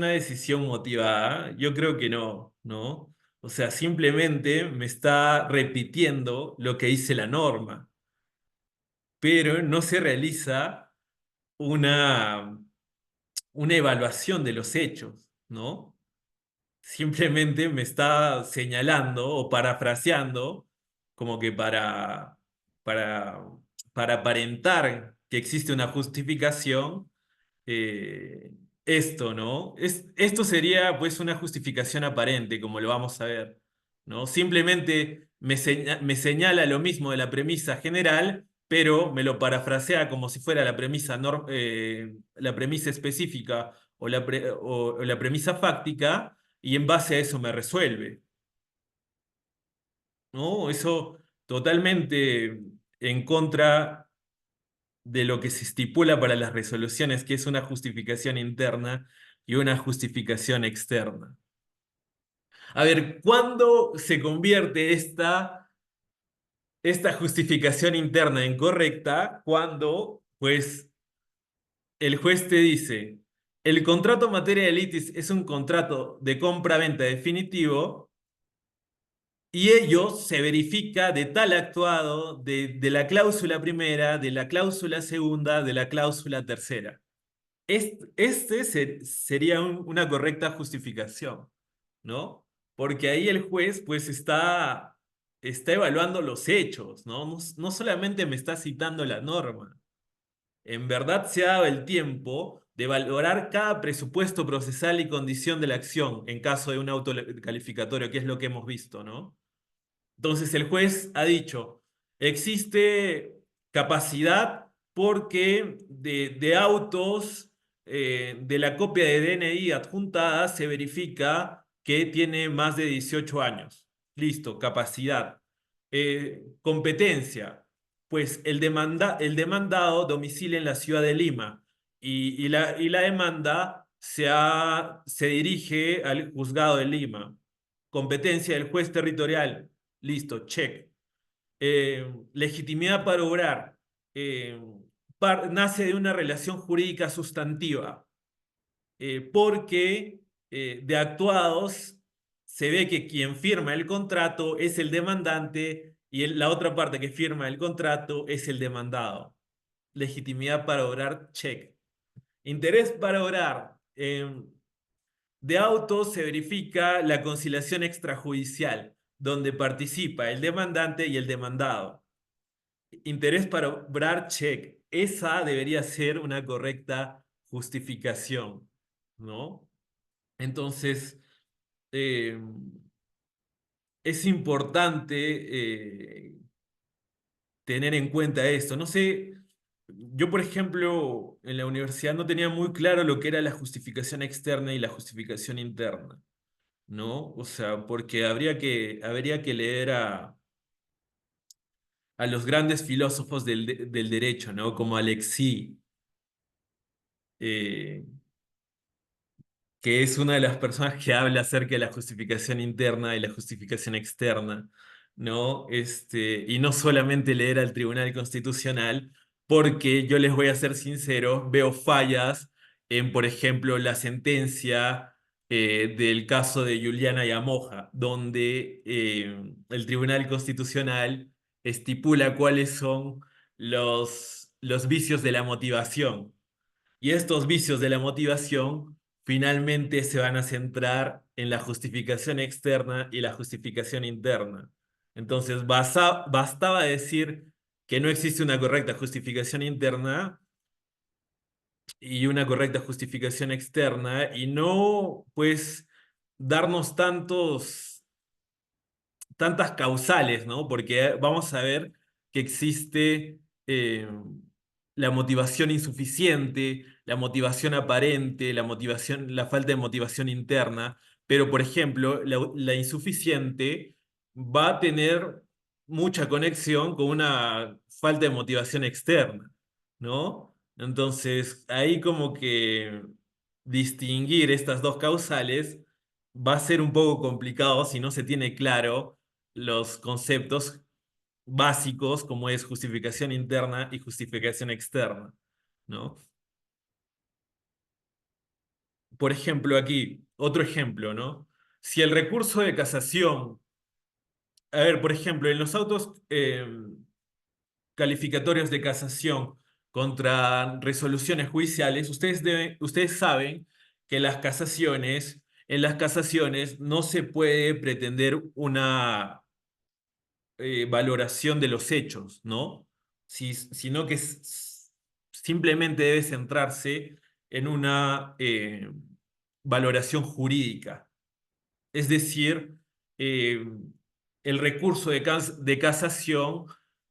decisión motivada. Yo creo que no, ¿no? O sea, simplemente me está repitiendo lo que dice la norma, pero no se realiza una, una evaluación de los hechos, ¿no? Simplemente me está señalando o parafraseando como que para, para aparentar que existe una justificación, eh, esto, ¿no? Esto sería pues una justificación aparente, como lo vamos a ver, ¿no? Simplemente me señala lo mismo de la premisa general, pero me lo parafrasea como si fuera la premisa específica o la premisa fáctica, y en base a eso me resuelve, ¿no? Eso totalmente en contra de lo que se estipula para las resoluciones, que es una justificación interna y una justificación externa. A ver, ¿cuándo se convierte esta justificación interna en correcta? Cuando, pues, el juez te dice, el contrato en materia de litis es un contrato de compra-venta definitivo y ello se verifica de tal actuado de la cláusula primera, de la cláusula segunda, de la cláusula tercera. Sería una correcta justificación, ¿no? Porque ahí el juez pues está evaluando los hechos, ¿no? No solamente me está citando la norma. En verdad se ha dado el tiempo de valorar cada presupuesto procesal y condición de la acción en caso de un auto calificatorio, que es lo que hemos visto, ¿no? Entonces el juez ha dicho, existe capacidad porque de autos de la copia de DNI adjuntada se verifica que tiene más de 18 años. Listo, capacidad. Competencia. Pues el demandado domicilia en la ciudad de Lima. y la demanda se dirige al juzgado de Lima. Competencia del juez territorial. Listo, check. Legitimidad para obrar. Eh, nace de una relación jurídica sustantiva, porque de actuados se ve que quien firma el contrato es el demandante y la otra parte que firma el contrato es el demandado. Legitimidad para obrar, check. Interés para obrar. De autos se verifica la conciliación extrajudicial, donde participa el demandante y el demandado. Interés para obrar, check. Esa debería ser una correcta justificación, ¿no? Entonces, eh, es importante tener en cuenta esto. No sé, yo por ejemplo, en la universidad no tenía muy claro lo que era la justificación externa y la justificación interna, ¿no? O sea, porque habría que leer a los grandes filósofos del derecho, ¿no? Como Alexis, eh, que es una de las personas que habla acerca de la justificación interna y la justificación externa, ¿no? Y no solamente leer al Tribunal Constitucional, porque yo les voy a ser sincero, veo fallas en, por ejemplo, la sentencia del caso de Juliana Yamoja, donde el Tribunal Constitucional estipula cuáles son los vicios de la motivación. Y estos vicios de la motivación finalmente se van a centrar en la justificación externa y la justificación interna. Entonces, bastaba decir que no existe una correcta justificación interna y una correcta justificación externa y no, pues, darnos tantas causales, ¿no? Porque vamos a ver que existe la motivación insuficiente, la motivación aparente, la falta de motivación interna, pero por ejemplo, la insuficiente va a tener mucha conexión con una falta de motivación externa, ¿no? Entonces, ahí como que distinguir estas dos causales va a ser un poco complicado si no se tiene claro los conceptos básicos como es justificación interna y justificación externa, ¿no? Por ejemplo, aquí, otro ejemplo, ¿no? Si el recurso de casación, a ver, por ejemplo, en los autos calificatorios de casación contra resoluciones judiciales, ustedes saben que en las casaciones no se puede pretender una valoración de los hechos, ¿no? Sino que simplemente debe centrarse en una valoración jurídica. Es decir, eh, el recurso de casación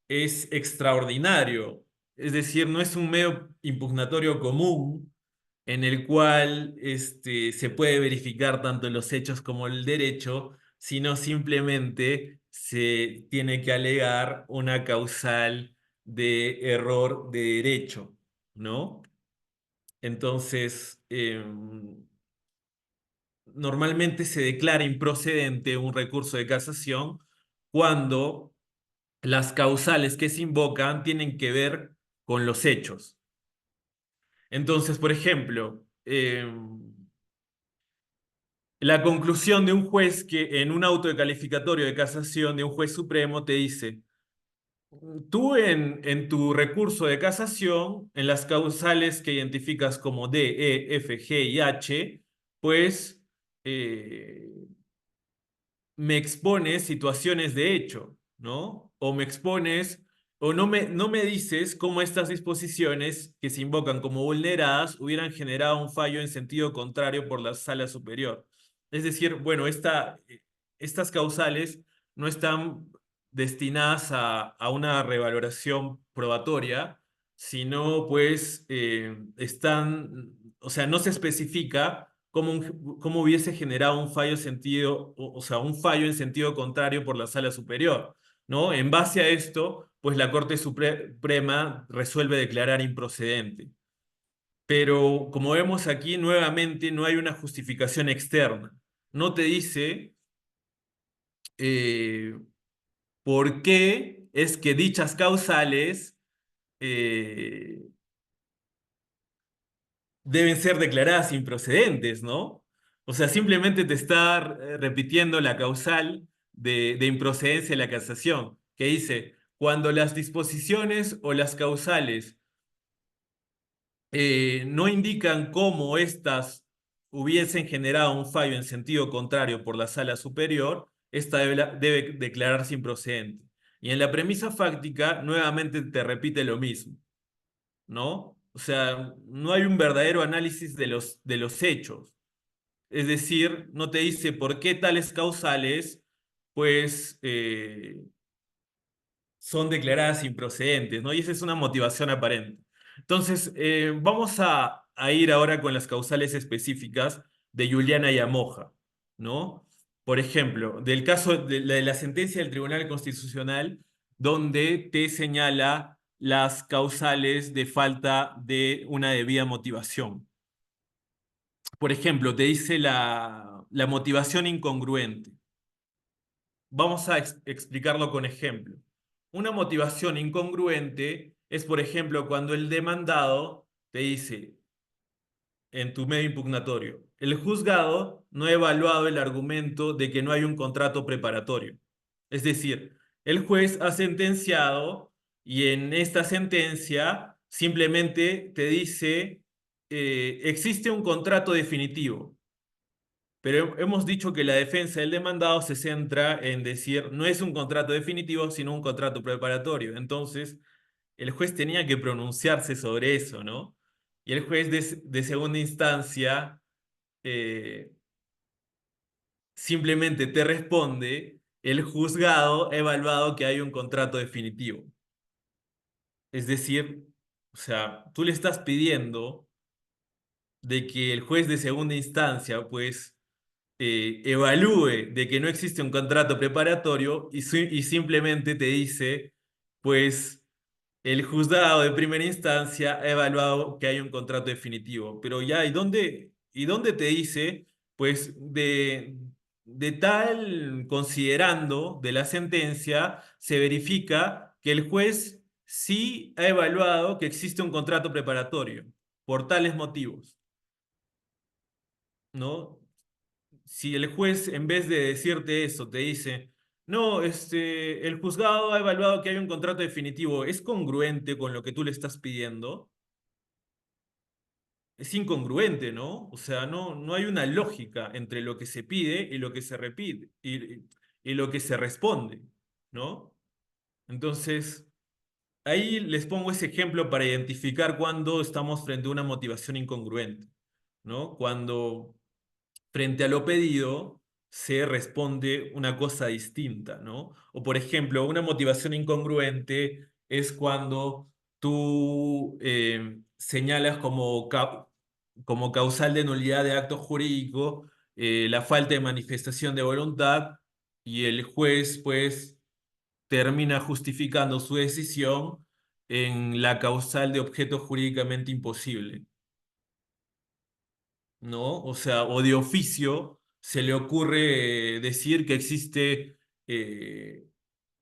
es extraordinario, es decir, no es un medio impugnatorio común en el cual se puede verificar tanto los hechos como el derecho, sino simplemente se tiene que alegar una causal de error de derecho, ¿no? Entonces, normalmente se declara improcedente un recurso de casación cuando las causales que se invocan tienen que ver con los hechos. Entonces, por ejemplo, la conclusión de un juez que en un auto de calificatorio de casación de un juez supremo te dice, tú en tu recurso de casación, en las causales que identificas como D, E, F, G y H, pues eh, me expones situaciones de hecho, ¿no? O me expones, o no me dices cómo estas disposiciones que se invocan como vulneradas hubieran generado un fallo en sentido contrario por la sala superior. Es decir, bueno, estas causales no están destinadas a una revaloración probatoria, sino pues o sea, no se especifica cómo hubiese generado un fallo sentido, o sea, un fallo en sentido contrario por la sala superior, ¿no? En base a esto, pues la Corte Suprema resuelve declarar improcedente. Pero como vemos aquí, nuevamente no hay una justificación externa. No te dice eh, por qué es que dichas causales eh, deben ser declaradas improcedentes, ¿no? O sea, simplemente te está repitiendo la causal de improcedencia de la casación, que dice, cuando las disposiciones o las causales no indican cómo éstas hubiesen generado un fallo en sentido contrario por la sala superior, esta debe declararse improcedente. Y en la premisa fáctica, nuevamente te repite lo mismo, ¿no? O sea, no hay un verdadero análisis de los hechos. Es decir, no te dice por qué tales causales, pues, son declaradas improcedentes, ¿no? Y esa es una motivación aparente. Entonces, vamos a ir ahora con las causales específicas de Juliana y Amoja, ¿no? Por ejemplo, del caso de la sentencia del Tribunal Constitucional, donde te señala las causales de falta de una debida motivación. Por ejemplo, te dice la motivación incongruente. Vamos a explicarlo con ejemplo. Una motivación incongruente es, por ejemplo, cuando el demandado te dice en tu medio impugnatorio, el juzgado no ha evaluado el argumento de que no hay un contrato preparatorio. Es decir, el juez ha sentenciado y en esta sentencia simplemente te dice, existe un contrato definitivo. Pero hemos dicho que la defensa del demandado se centra en decir no es un contrato definitivo, sino un contrato preparatorio. Entonces, el juez tenía que pronunciarse sobre eso, ¿no? Y el juez de segunda instancia eh, simplemente te responde, el juzgado ha evaluado que hay un contrato definitivo. Es decir, o sea, tú le estás pidiendo de que el juez de segunda instancia, pues, evalúe de que no existe un contrato preparatorio y simplemente te dice, pues el juzgado de primera instancia ha evaluado que hay un contrato definitivo. Pero ya, y dónde te dice, pues de tal considerando de la sentencia, se verifica que el juez sí ha evaluado que existe un contrato preparatorio por tales motivos, ¿no? Si el juez, en vez de decirte eso, te dice, no, el juzgado ha evaluado que hay un contrato definitivo, ¿es congruente con lo que tú le estás pidiendo? Es incongruente, ¿no? O sea, no hay una lógica entre lo que se pide y lo que se repite y lo que se responde, ¿no? Entonces, ahí les pongo ese ejemplo para identificar cuando estamos frente a una motivación incongruente, ¿no? Cuando frente a lo pedido se responde una cosa distinta, ¿no? O por ejemplo, una motivación incongruente es cuando tú señalas como causal de nulidad de acto jurídico la falta de manifestación de voluntad y el juez pues termina justificando su decisión en la causal de objeto jurídicamente imposible. ¿No? O sea, o de oficio se le ocurre decir que existe eh,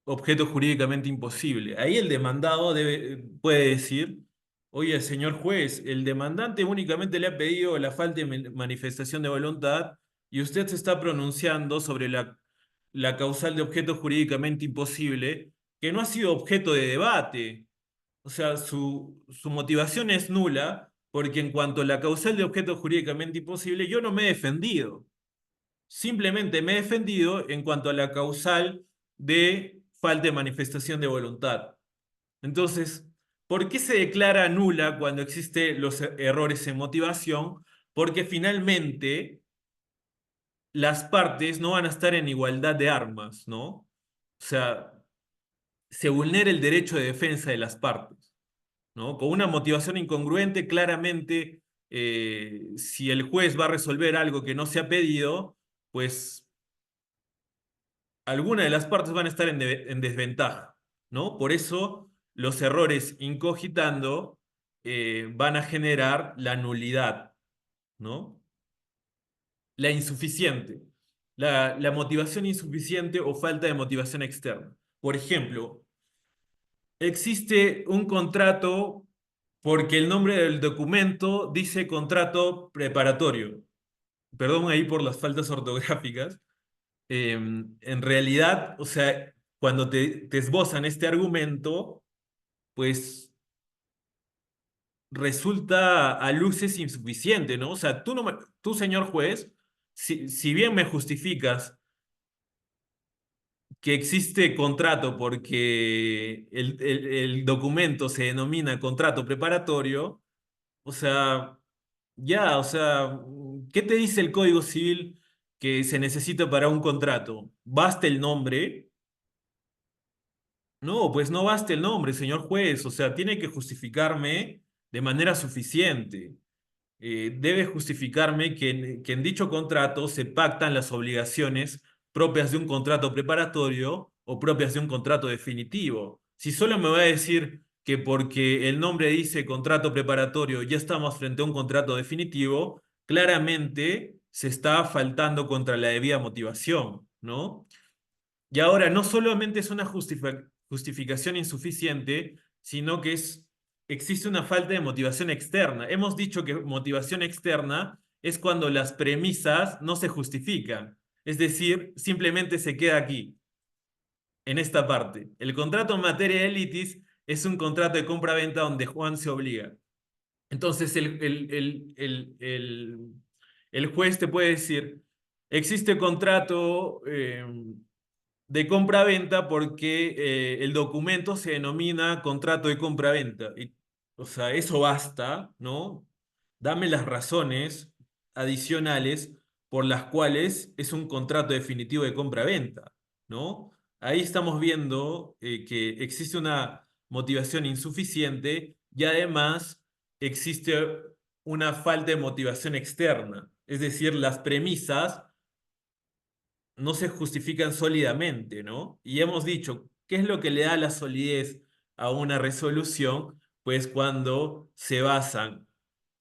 objeto jurídicamente imposible. Ahí el demandado puede decir, oye, señor juez, el demandante únicamente le ha pedido la falta de manifestación de voluntad y usted se está pronunciando sobre la causal de objeto jurídicamente imposible que no ha sido objeto de debate. O sea, su motivación es nula porque en cuanto a la causal de objeto jurídicamente imposible, yo no me he defendido. Simplemente me he defendido en cuanto a la causal de falta de manifestación de voluntad. Entonces, ¿por qué se declara nula cuando existen los errores en motivación? Porque finalmente las partes no van a estar en igualdad de armas, ¿no? O sea, se vulnera el derecho de defensa de las partes. ¿No? Con una motivación incongruente, claramente, si el juez va a resolver algo que no se ha pedido, pues alguna de las partes van a estar en desventaja, ¿no? Por eso los errores incogitando van a generar la nulidad, ¿no? La insuficiente, la motivación insuficiente o falta de motivación externa. Por ejemplo, existe un contrato porque el nombre del documento dice contrato preparatorio. Perdón ahí por las faltas ortográficas. En realidad, o sea, cuando te esbozan este argumento, pues resulta a luces insuficiente, ¿no? O sea, tú, señor juez, si bien me justificas que existe contrato porque el documento se denomina contrato preparatorio, o sea, ya, o sea, ¿qué te dice el Código Civil que se necesita para un contrato? ¿Basta el nombre? No, pues no basta el nombre, señor juez, o sea, tiene que justificarme de manera suficiente. Debe justificarme que en dicho contrato se pactan las obligaciones propias de un contrato preparatorio o propias de un contrato definitivo. Si solo me va a decir que porque el nombre dice contrato preparatorio ya estamos frente a un contrato definitivo, claramente se está faltando contra la debida motivación, ¿no? Y ahora no solamente es una justificación insuficiente, sino que existe una falta de motivación externa. Hemos dicho que motivación externa es cuando las premisas no se justifican, es decir, simplemente se queda aquí, en esta parte. El contrato en materia de litis es un contrato de compra-venta donde Juan se obliga. Entonces el juez te puede decir, existe contrato de compra-venta porque el documento se denomina contrato de compra-venta. O sea, eso basta, ¿no? Dame las razones adicionales por las cuales es un contrato definitivo de compra-venta, ¿no? Ahí estamos viendo que existe una motivación insuficiente y además existe una falta de motivación externa. Es decir, las premisas no se justifican sólidamente, ¿no? Y hemos dicho, ¿qué es lo que le da la solidez a una resolución? Pues cuando se basan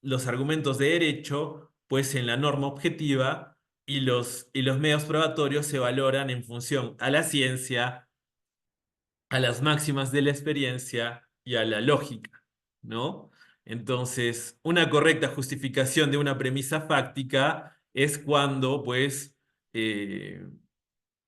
los argumentos de derecho, pues en la norma objetiva y los medios probatorios se valoran en función a la ciencia, a las máximas de la experiencia y a la lógica, ¿no? Entonces, una correcta justificación de una premisa fáctica es cuando, pues, en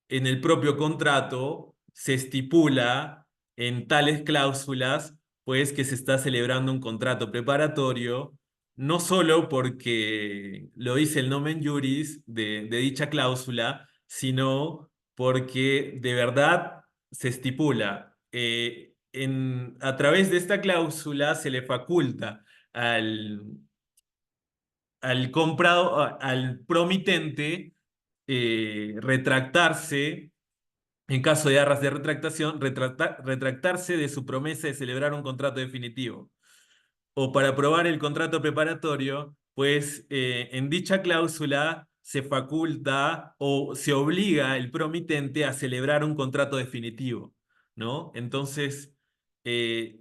el propio contrato se estipula en tales cláusulas, pues que se está celebrando un contrato preparatorio, no solo porque lo dice el nomen juris de dicha cláusula, sino porque de verdad se estipula. A través de esta cláusula se le faculta al, al comprado, al promitente retractarse en caso de arras de retractación, retractarse de su promesa de celebrar un contrato definitivo. O para aprobar el contrato preparatorio, pues en dicha cláusula se faculta o se obliga el promitente a celebrar un contrato definitivo, ¿no? Entonces, eh,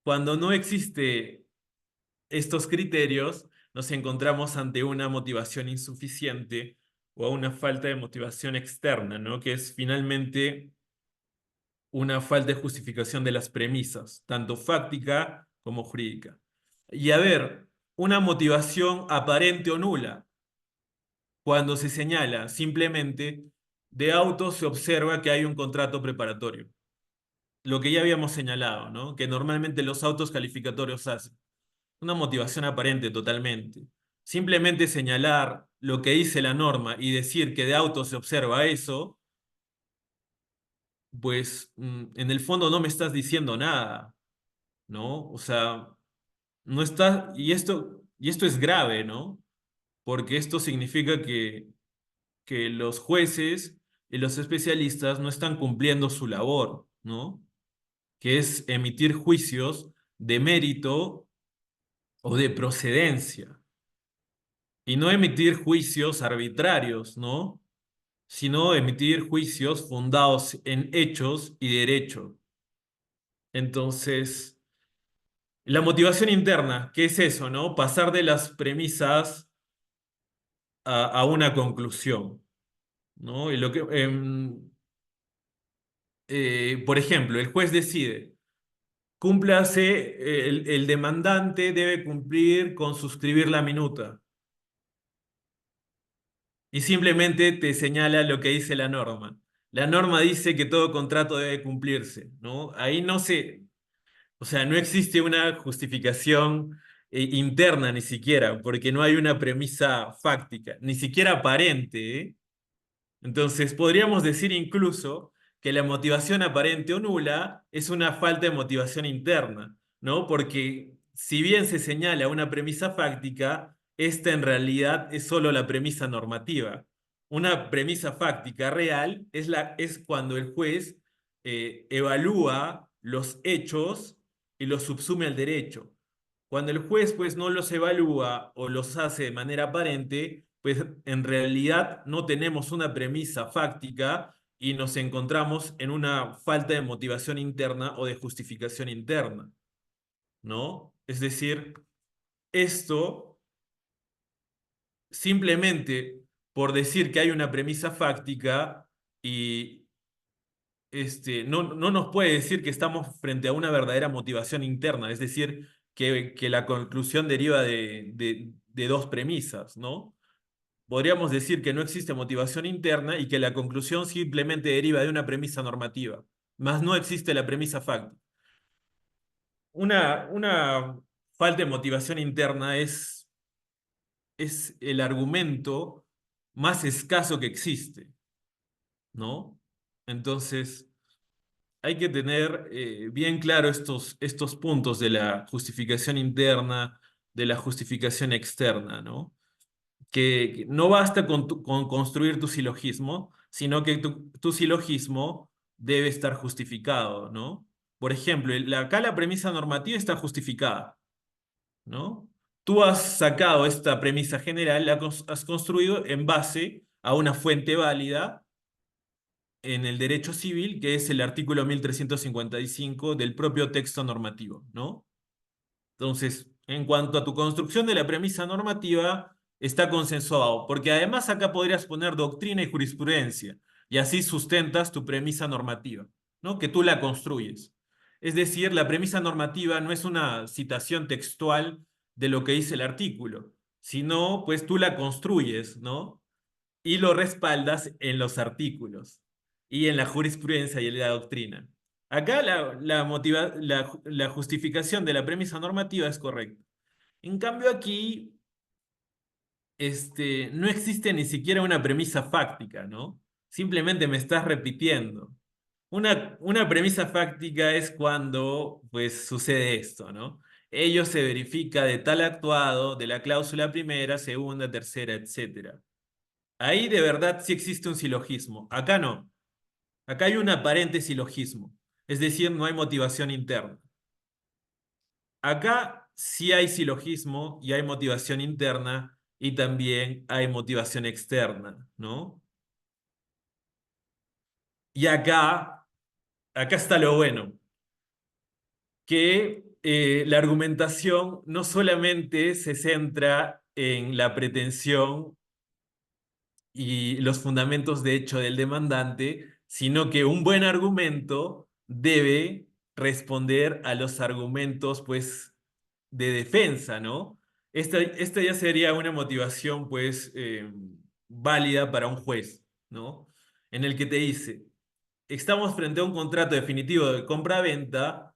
cuando no existe estos criterios, nos encontramos ante una motivación insuficiente o a una falta de motivación externa, ¿no? Que es finalmente una falta de justificación de las premisas, tanto fáctica como jurídica. Y a ver, una motivación aparente o nula, cuando se señala simplemente de auto se observa que hay un contrato preparatorio. Lo que ya habíamos señalado, ¿no? Que normalmente los autos calificatorios hacen. Una motivación aparente totalmente. Simplemente señalar lo que dice la norma y decir que de auto se observa eso, pues en el fondo no me estás diciendo nada, ¿no? O sea, no está, y esto es grave, ¿no? Porque esto significa que los jueces y los especialistas no están cumpliendo su labor, ¿no? Que es emitir juicios de mérito o de procedencia, y no emitir juicios arbitrarios, ¿no? Sino emitir juicios fundados en hechos y derecho. Entonces, La motivación interna, ¿qué es eso, no? Pasar de las premisas a una conclusión, ¿no? Y por ejemplo, el juez decide, cúmplase, el demandante debe cumplir con suscribir la minuta y simplemente te señala lo que dice la norma. La norma dice que todo contrato debe cumplirse, ¿no? Ahí no se, o sea, no existe una justificación interna ni siquiera, porque no hay una premisa fáctica, ni siquiera aparente, ¿eh? Entonces, podríamos decir incluso que la motivación aparente o nula es una falta de motivación interna, ¿no? Porque si bien se señala una premisa fáctica, esta en realidad es solo la premisa normativa. Una premisa fáctica real es cuando el juez evalúa los hechos y los subsume al derecho. Cuando el juez pues no los evalúa o los hace de manera aparente, pues en realidad no tenemos una premisa fáctica y nos encontramos en una falta de motivación interna o de justificación interna, ¿no? Es decir, esto simplemente por decir que hay una premisa fáctica y no nos puede decir que estamos frente a una verdadera motivación interna, es decir, que la conclusión deriva de dos premisas, ¿no? Podríamos decir que no existe motivación interna y que la conclusión simplemente deriva de una premisa normativa, más no existe la premisa fáctica. Una falta de motivación interna es el argumento más escaso que existe, ¿no? Entonces, hay que tener bien claro estos puntos de la justificación interna, de la justificación externa, ¿no? Que no basta con construir tu silogismo, sino que tu silogismo debe estar justificado, ¿no? Por ejemplo, acá la premisa normativa está justificada, ¿no? Tú has sacado esta premisa general, has construido en base a una fuente válida en el derecho civil, que es el artículo 1355 del propio texto normativo, ¿no? Entonces, en cuanto a tu construcción de la premisa normativa, está consensuado, porque además acá podrías poner doctrina y jurisprudencia, y así sustentas tu premisa normativa, ¿no? Que tú la construyes. Es decir, la premisa normativa no es una citación textual de lo que dice el artículo, sino pues tú la construyes, ¿no? Y lo respaldas en los artículos y en la jurisprudencia y en la doctrina. Acá la justificación de la premisa normativa es correcta. En cambio aquí no existe ni siquiera una premisa fáctica, ¿no? Simplemente me estás repitiendo. Una premisa fáctica es cuando pues sucede esto, ¿no? Ello se verifica de tal actuado, de la cláusula primera, segunda, tercera, etcétera. Ahí de verdad sí existe un silogismo. Acá no. Acá hay un aparente silogismo. Es decir, no hay motivación interna. Acá sí hay silogismo y hay motivación interna y también hay motivación externa, ¿no? Y acá está lo bueno, que la argumentación no solamente se centra en la pretensión y los fundamentos de hecho del demandante, sino que un buen argumento debe responder a los argumentos, pues, de defensa, ¿no? Esta ya sería una motivación, pues, válida para un juez, ¿no? En el que te dice, estamos frente a un contrato definitivo de compra-venta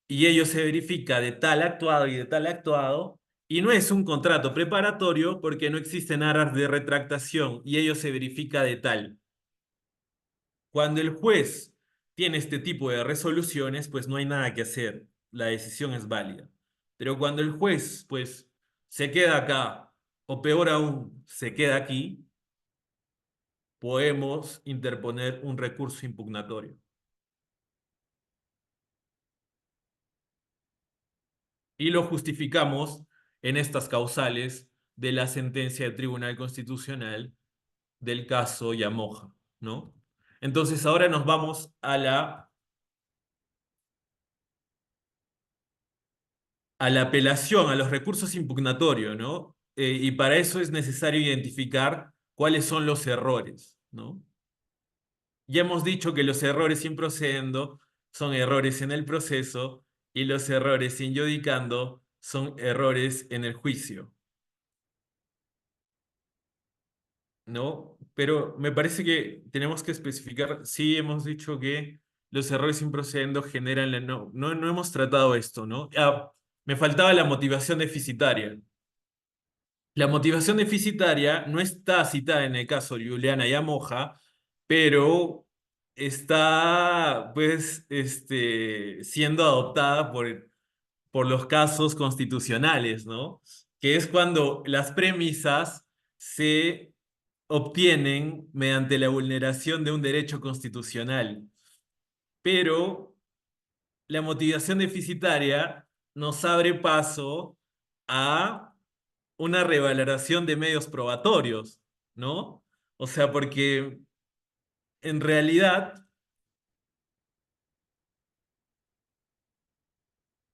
y ello se verifica de tal actuado y de tal actuado, y no es un contrato preparatorio porque no existen aras de retractación y ello se verifica de tal. Cuando el juez tiene este tipo de resoluciones, pues no hay nada que hacer, la decisión es válida. Pero cuando el juez, pues, se queda acá, o peor aún, se queda aquí, podemos interponer un recurso impugnatorio. Y lo justificamos en estas causales de la sentencia del Tribunal Constitucional del caso Yamoja, ¿no? Entonces ahora nos vamos a la a la apelación, a los recursos impugnatorios, ¿no? Y para eso es necesario identificar cuáles son los errores, ¿no? Ya hemos dicho que los errores improcedendo son errores en el proceso y los errores injudicando son errores en el juicio, ¿no? Pero me parece que tenemos que especificar, sí hemos dicho que los errores improcedendo generan la... No hemos tratado esto, ¿no? Ah, me faltaba la motivación deficitaria. La motivación deficitaria no está citada en el caso de Juliana y Amoja, pero está pues siendo adoptada por los casos constitucionales, ¿no? Que es cuando las premisas se obtienen mediante la vulneración de un derecho constitucional. Pero la motivación deficitaria nos abre paso a una revaloración de medios probatorios, ¿no? O sea, porque en realidad,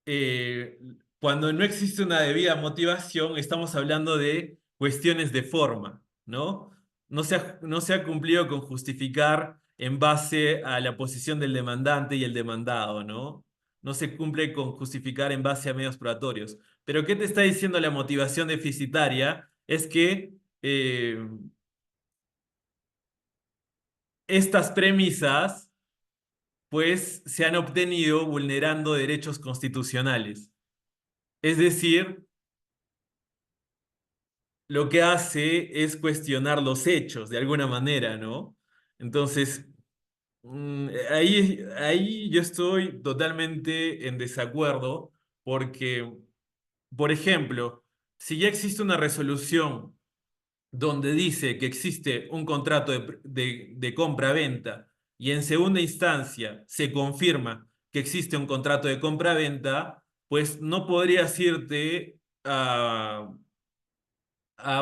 eh, cuando no existe una debida motivación, estamos hablando de cuestiones de forma, ¿no? No se ha cumplido con justificar en base a la posición del demandante y el demandado, ¿no? No se cumple con justificar en base a medios probatorios. Pero ¿qué te está diciendo la motivación deficitaria? Es que estas premisas, pues, se han obtenido vulnerando derechos constitucionales. Es decir, lo que hace es cuestionar los hechos de alguna manera, ¿no? Entonces, ahí yo estoy totalmente en desacuerdo porque, por ejemplo, si ya existe una resolución donde dice que existe un contrato de compra-venta y en segunda instancia se confirma que existe un contrato de compra-venta, pues no podrías irte a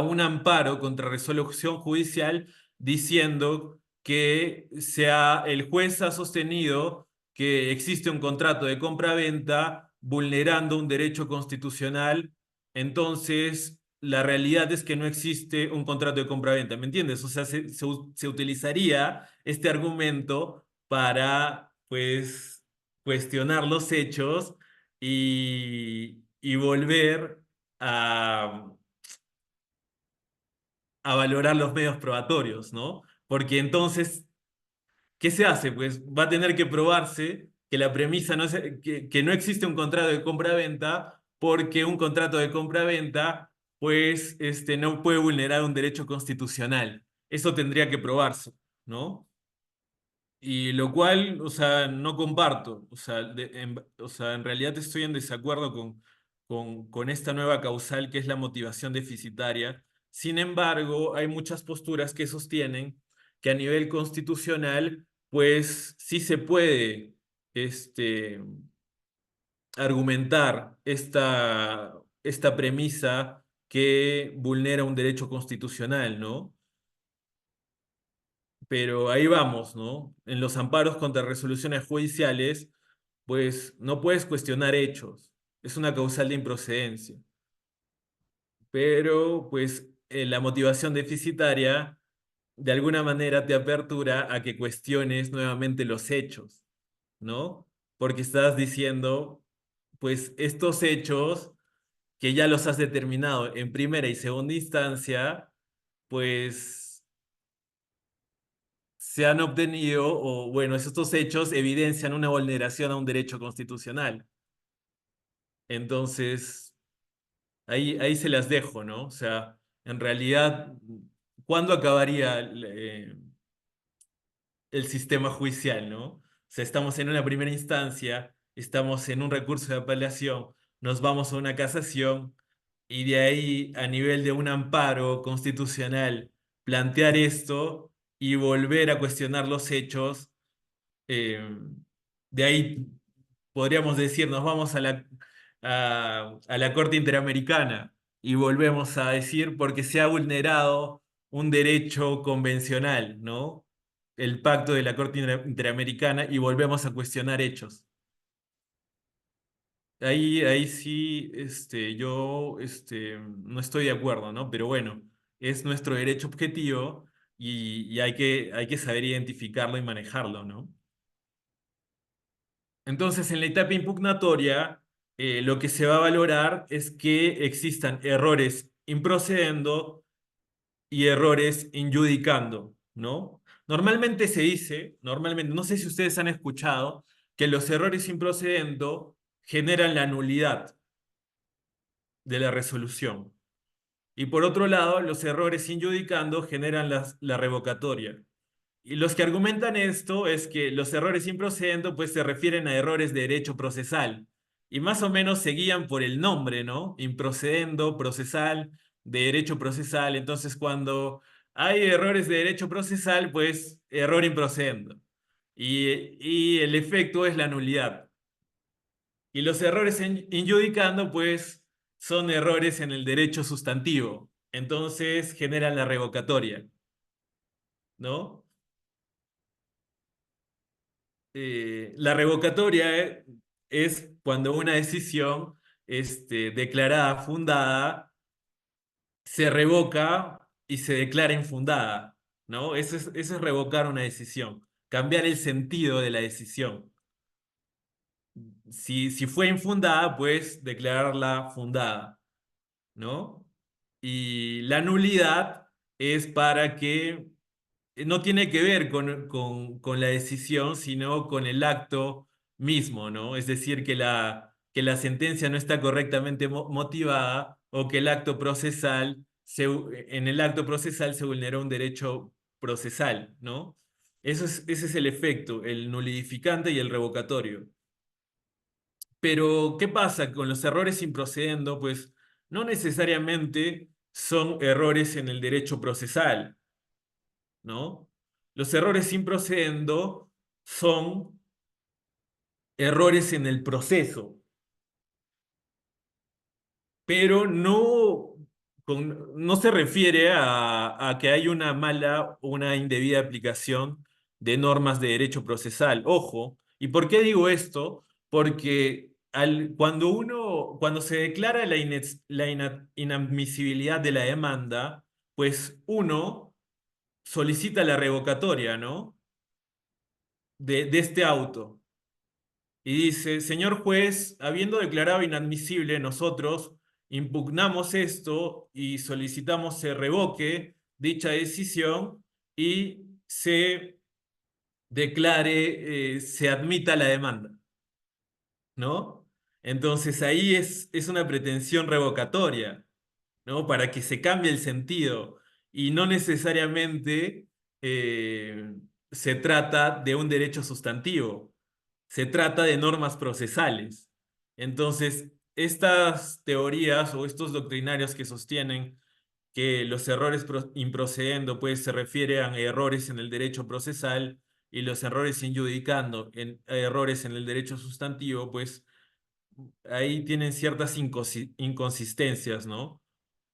un amparo contra resolución judicial diciendo que el juez ha sostenido que existe un contrato de compra-venta vulnerando un derecho constitucional, entonces la realidad es que no existe un contrato de compra-venta, ¿me entiendes? O sea, se utilizaría este argumento para, pues, cuestionar los hechos y volver a valorar los medios probatorios, ¿no? Porque entonces, ¿qué se hace? Pues va a tener que probarse que la premisa no es, que no existe un contrato de compra-venta, porque un contrato de compra-venta, pues, no puede vulnerar un derecho constitucional. Eso tendría que probarse, ¿no? Y lo cual, o sea, no comparto. O sea, en realidad estoy en desacuerdo con esta nueva causal que es la motivación deficitaria. Sin embargo, hay muchas posturas que sostienen que a nivel constitucional, pues sí se puede este, argumentar esta premisa que vulnera un derecho constitucional, ¿no? Pero ahí vamos, ¿no? En los amparos contra resoluciones judiciales, pues no puedes cuestionar hechos, es una causal de improcedencia, pero pues la motivación deficitaria de alguna manera te apertura a que cuestiones nuevamente los hechos, ¿no? Porque estás diciendo, pues estos hechos que ya los has determinado en primera y segunda instancia, pues se han obtenido, o bueno, estos hechos evidencian una vulneración a un derecho constitucional. Entonces, ahí se las dejo, ¿no? O sea, en realidad, ¿cuándo acabaría el sistema judicial, ¿no? O sea, estamos en una primera instancia, estamos en un recurso de apelación, nos vamos a una casación y de ahí, a nivel de un amparo constitucional, plantear esto y volver a cuestionar los hechos. Eh, de ahí podríamos decir, nos vamos a la Corte Interamericana y volvemos a decir porque se ha vulnerado un derecho convencional, ¿no? El pacto de la Corte Interamericana y volvemos a cuestionar hechos. ahí sí, yo, no estoy de acuerdo, ¿no? Pero bueno, es nuestro derecho objetivo y hay que saber identificarlo y manejarlo, ¿no? Entonces, en la etapa impugnatoria, lo que se va a valorar es que existan errores improcedendo y errores injudicando, ¿no? Normalmente se dice, normalmente, no sé si ustedes han escuchado, que los errores improcedendo generan la nulidad de la resolución. Y por otro lado, los errores injudicando generan la revocatoria. Y los que argumentan esto es que los errores improcedendo pues se refieren a errores de derecho procesal y más o menos se guían por el nombre, ¿no? Improcedendo, procesal, de derecho procesal. Entonces cuando hay errores de derecho procesal, pues error improcedendo. Y el efecto es la nulidad. Y los errores injudicando pues son errores en el derecho sustantivo. Entonces generan la revocatoria, ¿no? La revocatoria es cuando una decisión declarada fundada se revoca y se declara infundada, ¿no? Eso es revocar una decisión, cambiar el sentido de la decisión. Si fue infundada, pues declararla fundada, ¿no? Y la nulidad es para que no tiene que ver con la decisión, sino con el acto mismo, ¿no? Es decir, que la sentencia no está correctamente motivada o que el acto procesal, en el acto procesal se vulneró un derecho procesal, ¿no? Ese es el efecto, el nulidificante y el revocatorio. Pero, ¿qué pasa con los errores improcedendo? Pues no necesariamente son errores en el derecho procesal, ¿no? Los errores improcedendo son errores en el proceso, pero no se refiere a que hay una mala o una indebida aplicación de normas de derecho procesal. Ojo, ¿y por qué digo esto? Porque cuando se declara la inadmisibilidad de la demanda, pues uno solicita la revocatoria, ¿no? De este auto. Y dice, señor juez, habiendo declarado inadmisible, nosotros impugnamos esto y solicitamos se revoque dicha decisión y se declare, se admita la demanda, ¿no? Entonces ahí es una pretensión revocatoria, ¿no? Para que se cambie el sentido y no necesariamente eh, se trata de un derecho sustantivo, se trata de normas procesales. Entonces, estas teorías o estos doctrinarios que sostienen que los errores improcedendo pues se refiere a errores en el derecho procesal y los errores injudicando a errores en el derecho sustantivo, pues ahí tienen ciertas inconsistencias, ¿no?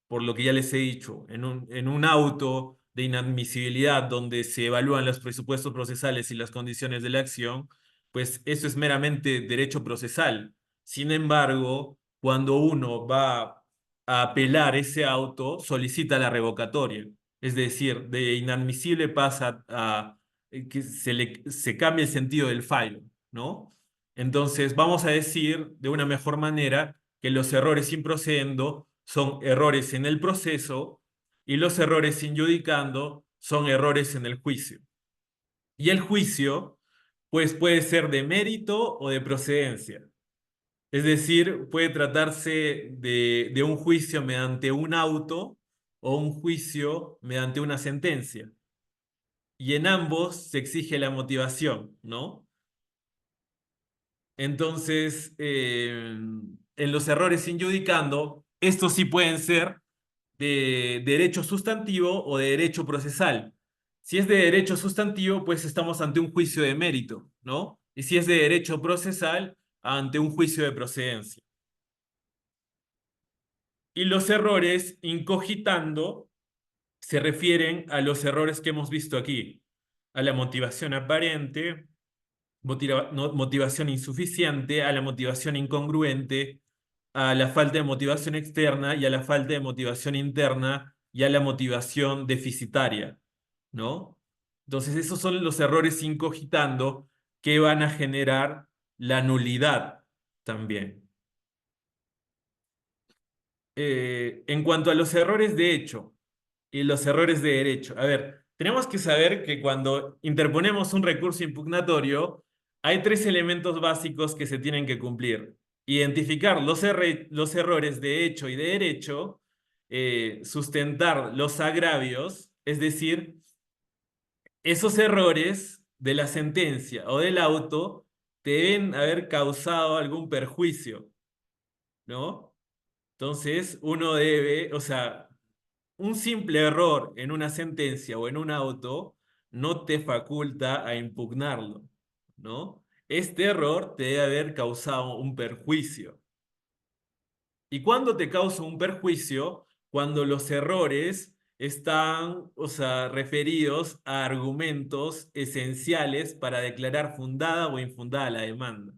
Por lo que ya les he dicho, en un auto de inadmisibilidad donde se evalúan los presupuestos procesales y las condiciones de la acción, pues eso es meramente derecho procesal. Sin embargo, cuando uno va a apelar ese auto, solicita la revocatoria. Es decir, de inadmisible pasa a que se cambie el sentido del fallo, ¿no? Entonces, vamos a decir de una mejor manera que los errores improcedendo son errores en el proceso y los errores injudicando son errores en el juicio. Y el juicio, pues puede ser de mérito o de procedencia. Es decir, puede tratarse de un juicio mediante un auto o un juicio mediante una sentencia. Y en ambos se exige la motivación, ¿no? Entonces, en los errores injudicando, estos sí pueden ser de derecho sustantivo o de derecho procesal. Si es de derecho sustantivo, pues estamos ante un juicio de mérito, ¿no? Y si es de derecho procesal, ante un juicio de procedencia. Y los errores incogitando se refieren a los errores que hemos visto aquí, a la motivación aparente, motivación insuficiente, a la motivación incongruente, a la falta de motivación externa y a la falta de motivación interna y a la motivación deficitaria, ¿no? Entonces, esos son los errores incogitando que van a generar la nulidad también. En cuanto a los errores de hecho y los errores de derecho, a ver, tenemos que saber que cuando interponemos un recurso impugnatorio, hay tres elementos básicos que se tienen que cumplir. Identificar los errores de hecho y de derecho, sustentar los agravios, es decir, esos errores de la sentencia o del auto deben haber causado algún perjuicio, ¿no? Entonces, uno debe, o sea, un simple error en una sentencia o en un auto no te faculta a impugnarlo, ¿no? Este error te debe haber causado un perjuicio. ¿Y cuándo te causa un perjuicio? Cuando los errores están, o sea, referidos a argumentos esenciales para declarar fundada o infundada la demanda,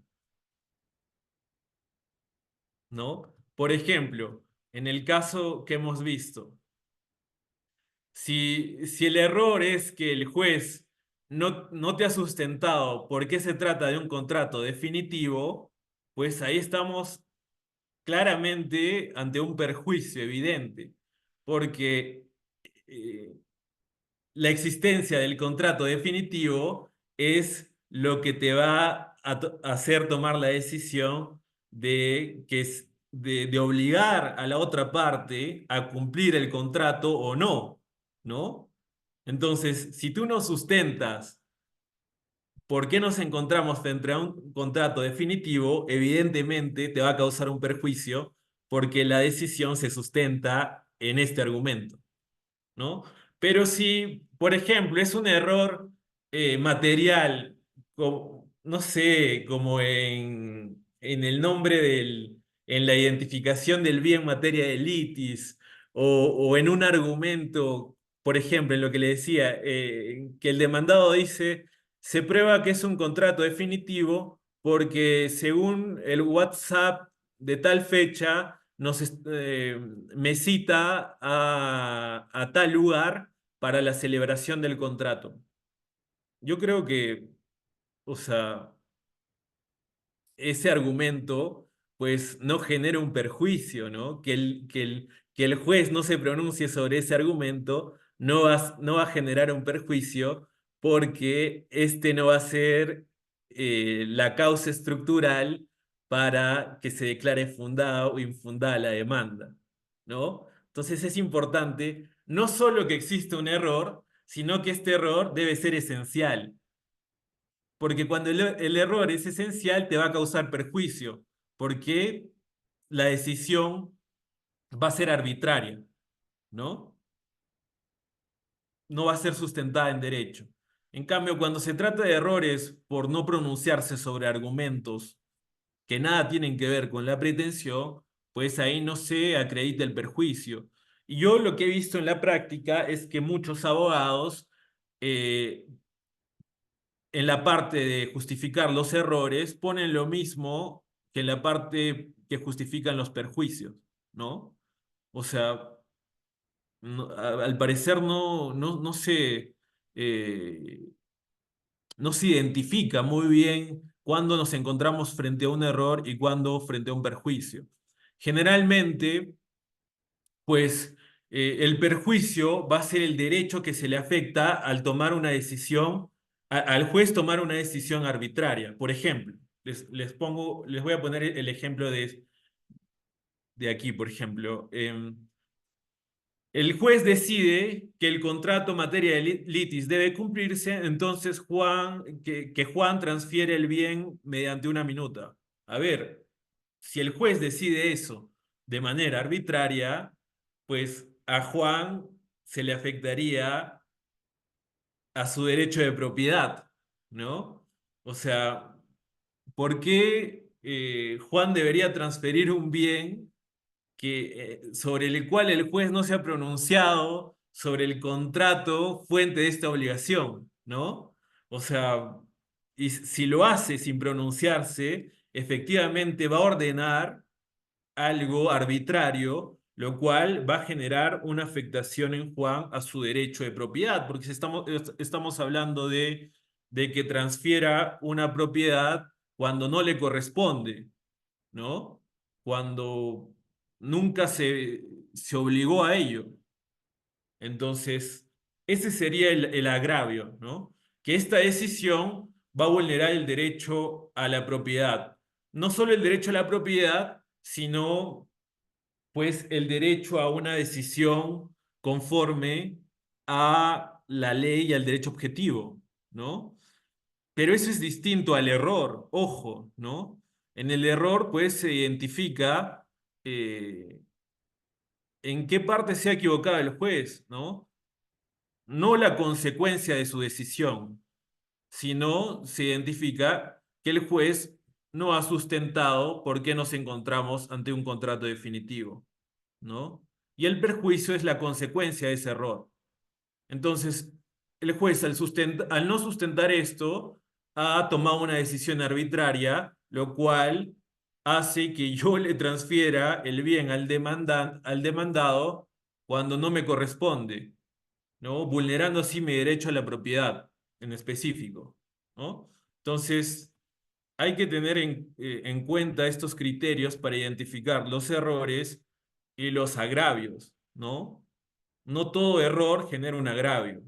¿no? Por ejemplo, en el caso que hemos visto, si el error es que el juez no te ha sustentado por qué se trata de un contrato definitivo, pues ahí estamos claramente ante un perjuicio evidente, porque eh, la existencia del contrato definitivo es lo que te va a hacer tomar la decisión de obligar a la otra parte a cumplir el contrato o no, ¿no? Entonces, si tú no sustentas por qué nos encontramos frente a un contrato definitivo, evidentemente te va a causar un perjuicio porque la decisión se sustenta en este argumento, ¿no? Pero si, por ejemplo, es un error material, no sé, como en el nombre en la identificación del bien materia de litis, o en un argumento, por ejemplo, en lo que le decía, que el demandado dice, se prueba que es un contrato definitivo porque según el WhatsApp de tal fecha, me cita a tal lugar para la celebración del contrato. Yo creo que, o sea, ese argumento pues no genera un perjuicio, ¿no? Que el juez no se pronuncie sobre ese argumento no va a generar un perjuicio porque este no va a ser la causa estructural para que se declare fundada o infundada la demanda, ¿no? Entonces es importante no solo que exista un error, sino que este error debe ser esencial. Porque cuando el error es esencial, te va a causar perjuicio, porque la decisión va a ser arbitraria, ¿no? No va a ser sustentada en derecho. En cambio, cuando se trata de errores por no pronunciarse sobre argumentos que nada tienen que ver con la pretensión, pues ahí no se acredita el perjuicio. Y yo lo que he visto en la práctica es que muchos abogados eh, en la parte de justificar los errores, ponen lo mismo que en la parte que justifican los perjuicios, ¿no? O sea, al parecer eh, no se identifica muy bien cuándo nos encontramos frente a un error y cuándo frente a un perjuicio. Generalmente, pues el perjuicio va a ser el derecho que se le afecta al tomar una decisión, al juez tomar una decisión arbitraria. Por ejemplo, les voy a poner el ejemplo de aquí, por ejemplo. El juez decide que el contrato en materia de litis debe cumplirse, entonces que Juan transfiere el bien mediante una minuta. A ver, si el juez decide eso de manera arbitraria, pues a Juan se le afectaría a su derecho de propiedad, ¿no? O sea, ¿por qué Juan debería transferir un bien sobre el cual el juez no se ha pronunciado sobre el contrato fuente de esta obligación, ¿no? O sea, y si lo hace sin pronunciarse, efectivamente va a ordenar algo arbitrario, lo cual va a generar una afectación en Juan a su derecho de propiedad, porque si estamos hablando de que transfiera una propiedad cuando no le corresponde, ¿no? Cuando nunca se obligó a ello. Entonces, ese sería el agravio, ¿no? Que esta decisión va a vulnerar el derecho a la propiedad. No solo el derecho a la propiedad, sino pues el derecho a una decisión conforme a la ley y al derecho objetivo, ¿no? Pero eso es distinto al error, ojo, ¿no? En el error, pues se identifica eh, en qué parte se ha equivocado el juez, ¿no? No la consecuencia de su decisión, sino se identifica que el juez no ha sustentado por qué nos encontramos ante un contrato definitivo, ¿no? Y el perjuicio es la consecuencia de ese error. Entonces, el juez al no sustentar esto, ha tomado una decisión arbitraria, lo cual hace que yo le transfiera el bien al demandado cuando no me corresponde, ¿no? Vulnerando así mi derecho a la propiedad en específico, ¿no? Entonces, hay que tener en cuenta estos criterios para identificar los errores y los agravios, ¿no? No todo error genera un agravio.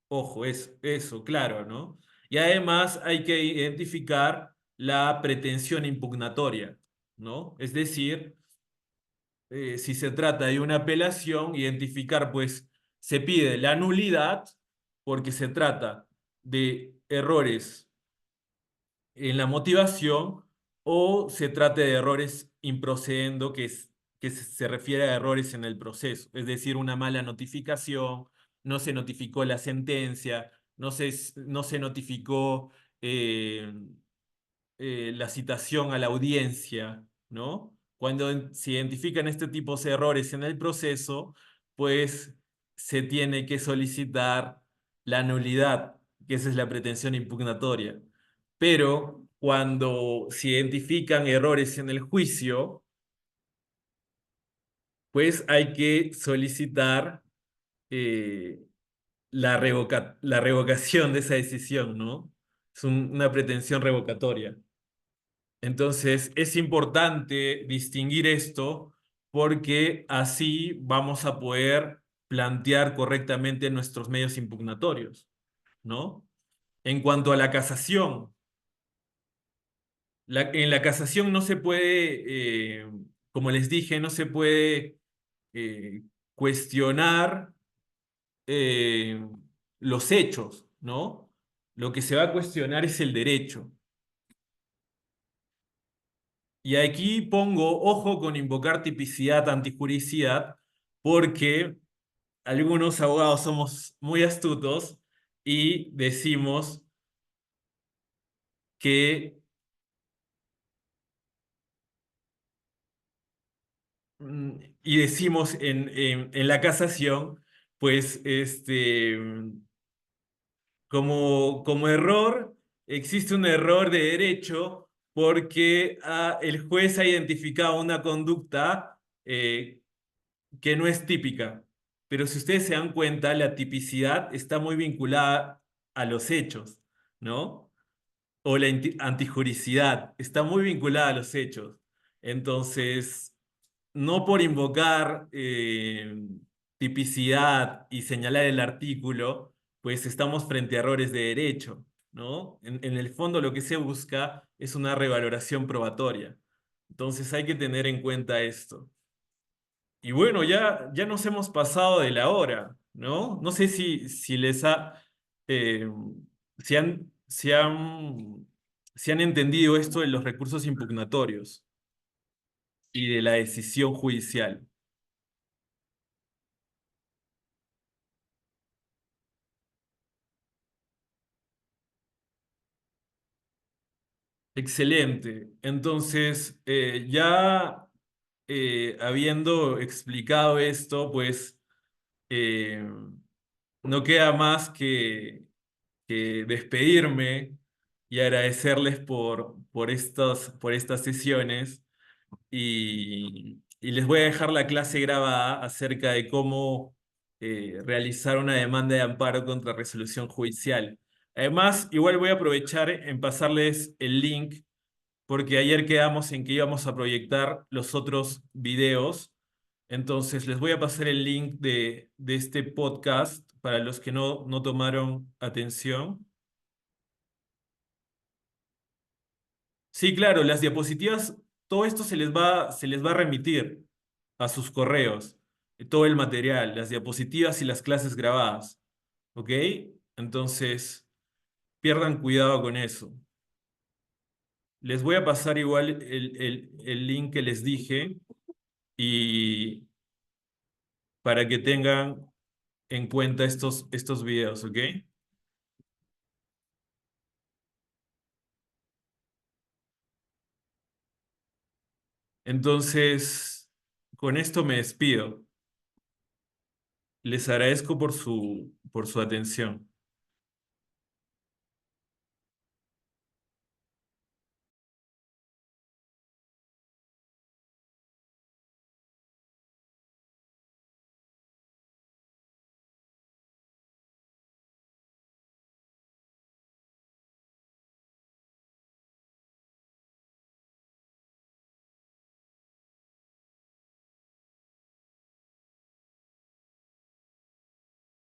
Ojo, es eso, claro, ¿no? Y además hay que identificar la pretensión impugnatoria, ¿no? Es decir, si se trata de una apelación, identificar, pues, se pide la nulidad porque se trata de errores en la motivación o se trata de errores improcedendo, que se refiere a errores en el proceso, es decir, una mala notificación, no se notificó la sentencia, no se notificó eh, la citación a la audiencia, ¿no? Cuando se identifican este tipo de errores en el proceso, pues se tiene que solicitar la nulidad, que esa es la pretensión impugnatoria. Pero cuando se identifican errores en el juicio, pues hay que solicitar eh, la revocación de esa decisión, ¿no? Es una pretensión revocatoria. Entonces, es importante distinguir esto porque así vamos a poder plantear correctamente nuestros medios impugnatorios, ¿no? En cuanto a la casación, en la casación no se puede, como les dije, no se puede eh, cuestionar eh, los hechos, ¿no? Lo que se va a cuestionar es el derecho. Y aquí pongo ojo con invocar tipicidad, antijuricidad, porque algunos abogados somos muy astutos y decimos que, mm, y decimos en la casación, pues, como error, existe un error de derecho porque el juez ha identificado una conducta que no es típica. Pero si ustedes se dan cuenta, la tipicidad está muy vinculada a los hechos, ¿no? O la antijuricidad está muy vinculada a los hechos. Entonces, no por invocar tipicidad y señalar el artículo, pues estamos frente a errores de derecho, ¿no? En el fondo lo que se busca es una revaloración probatoria. Entonces hay que tener en cuenta esto. Y bueno, ya nos hemos pasado de la hora, ¿no? No sé si les ha, eh, si han entendido esto de los recursos impugnatorios y de la decisión judicial. Excelente. Entonces, ya habiendo explicado esto, pues no queda más que despedirme y agradecerles por estas sesiones y les voy a dejar la clase grabada acerca de cómo realizar una demanda de amparo contra resolución judicial. Además, igual voy a aprovechar en pasarles el link porque ayer quedamos en que íbamos a proyectar los otros videos. Entonces, les voy a pasar el link de este podcast para los que no tomaron atención. Sí, claro, las diapositivas, todo esto se les va a remitir a sus correos, todo el material, las diapositivas y las clases grabadas, ¿ok? Entonces, pierdan cuidado con eso. Les voy a pasar igual el link que les dije y para que tengan en cuenta estos videos, ¿ok? Entonces, con esto me despido. Les agradezco por su atención.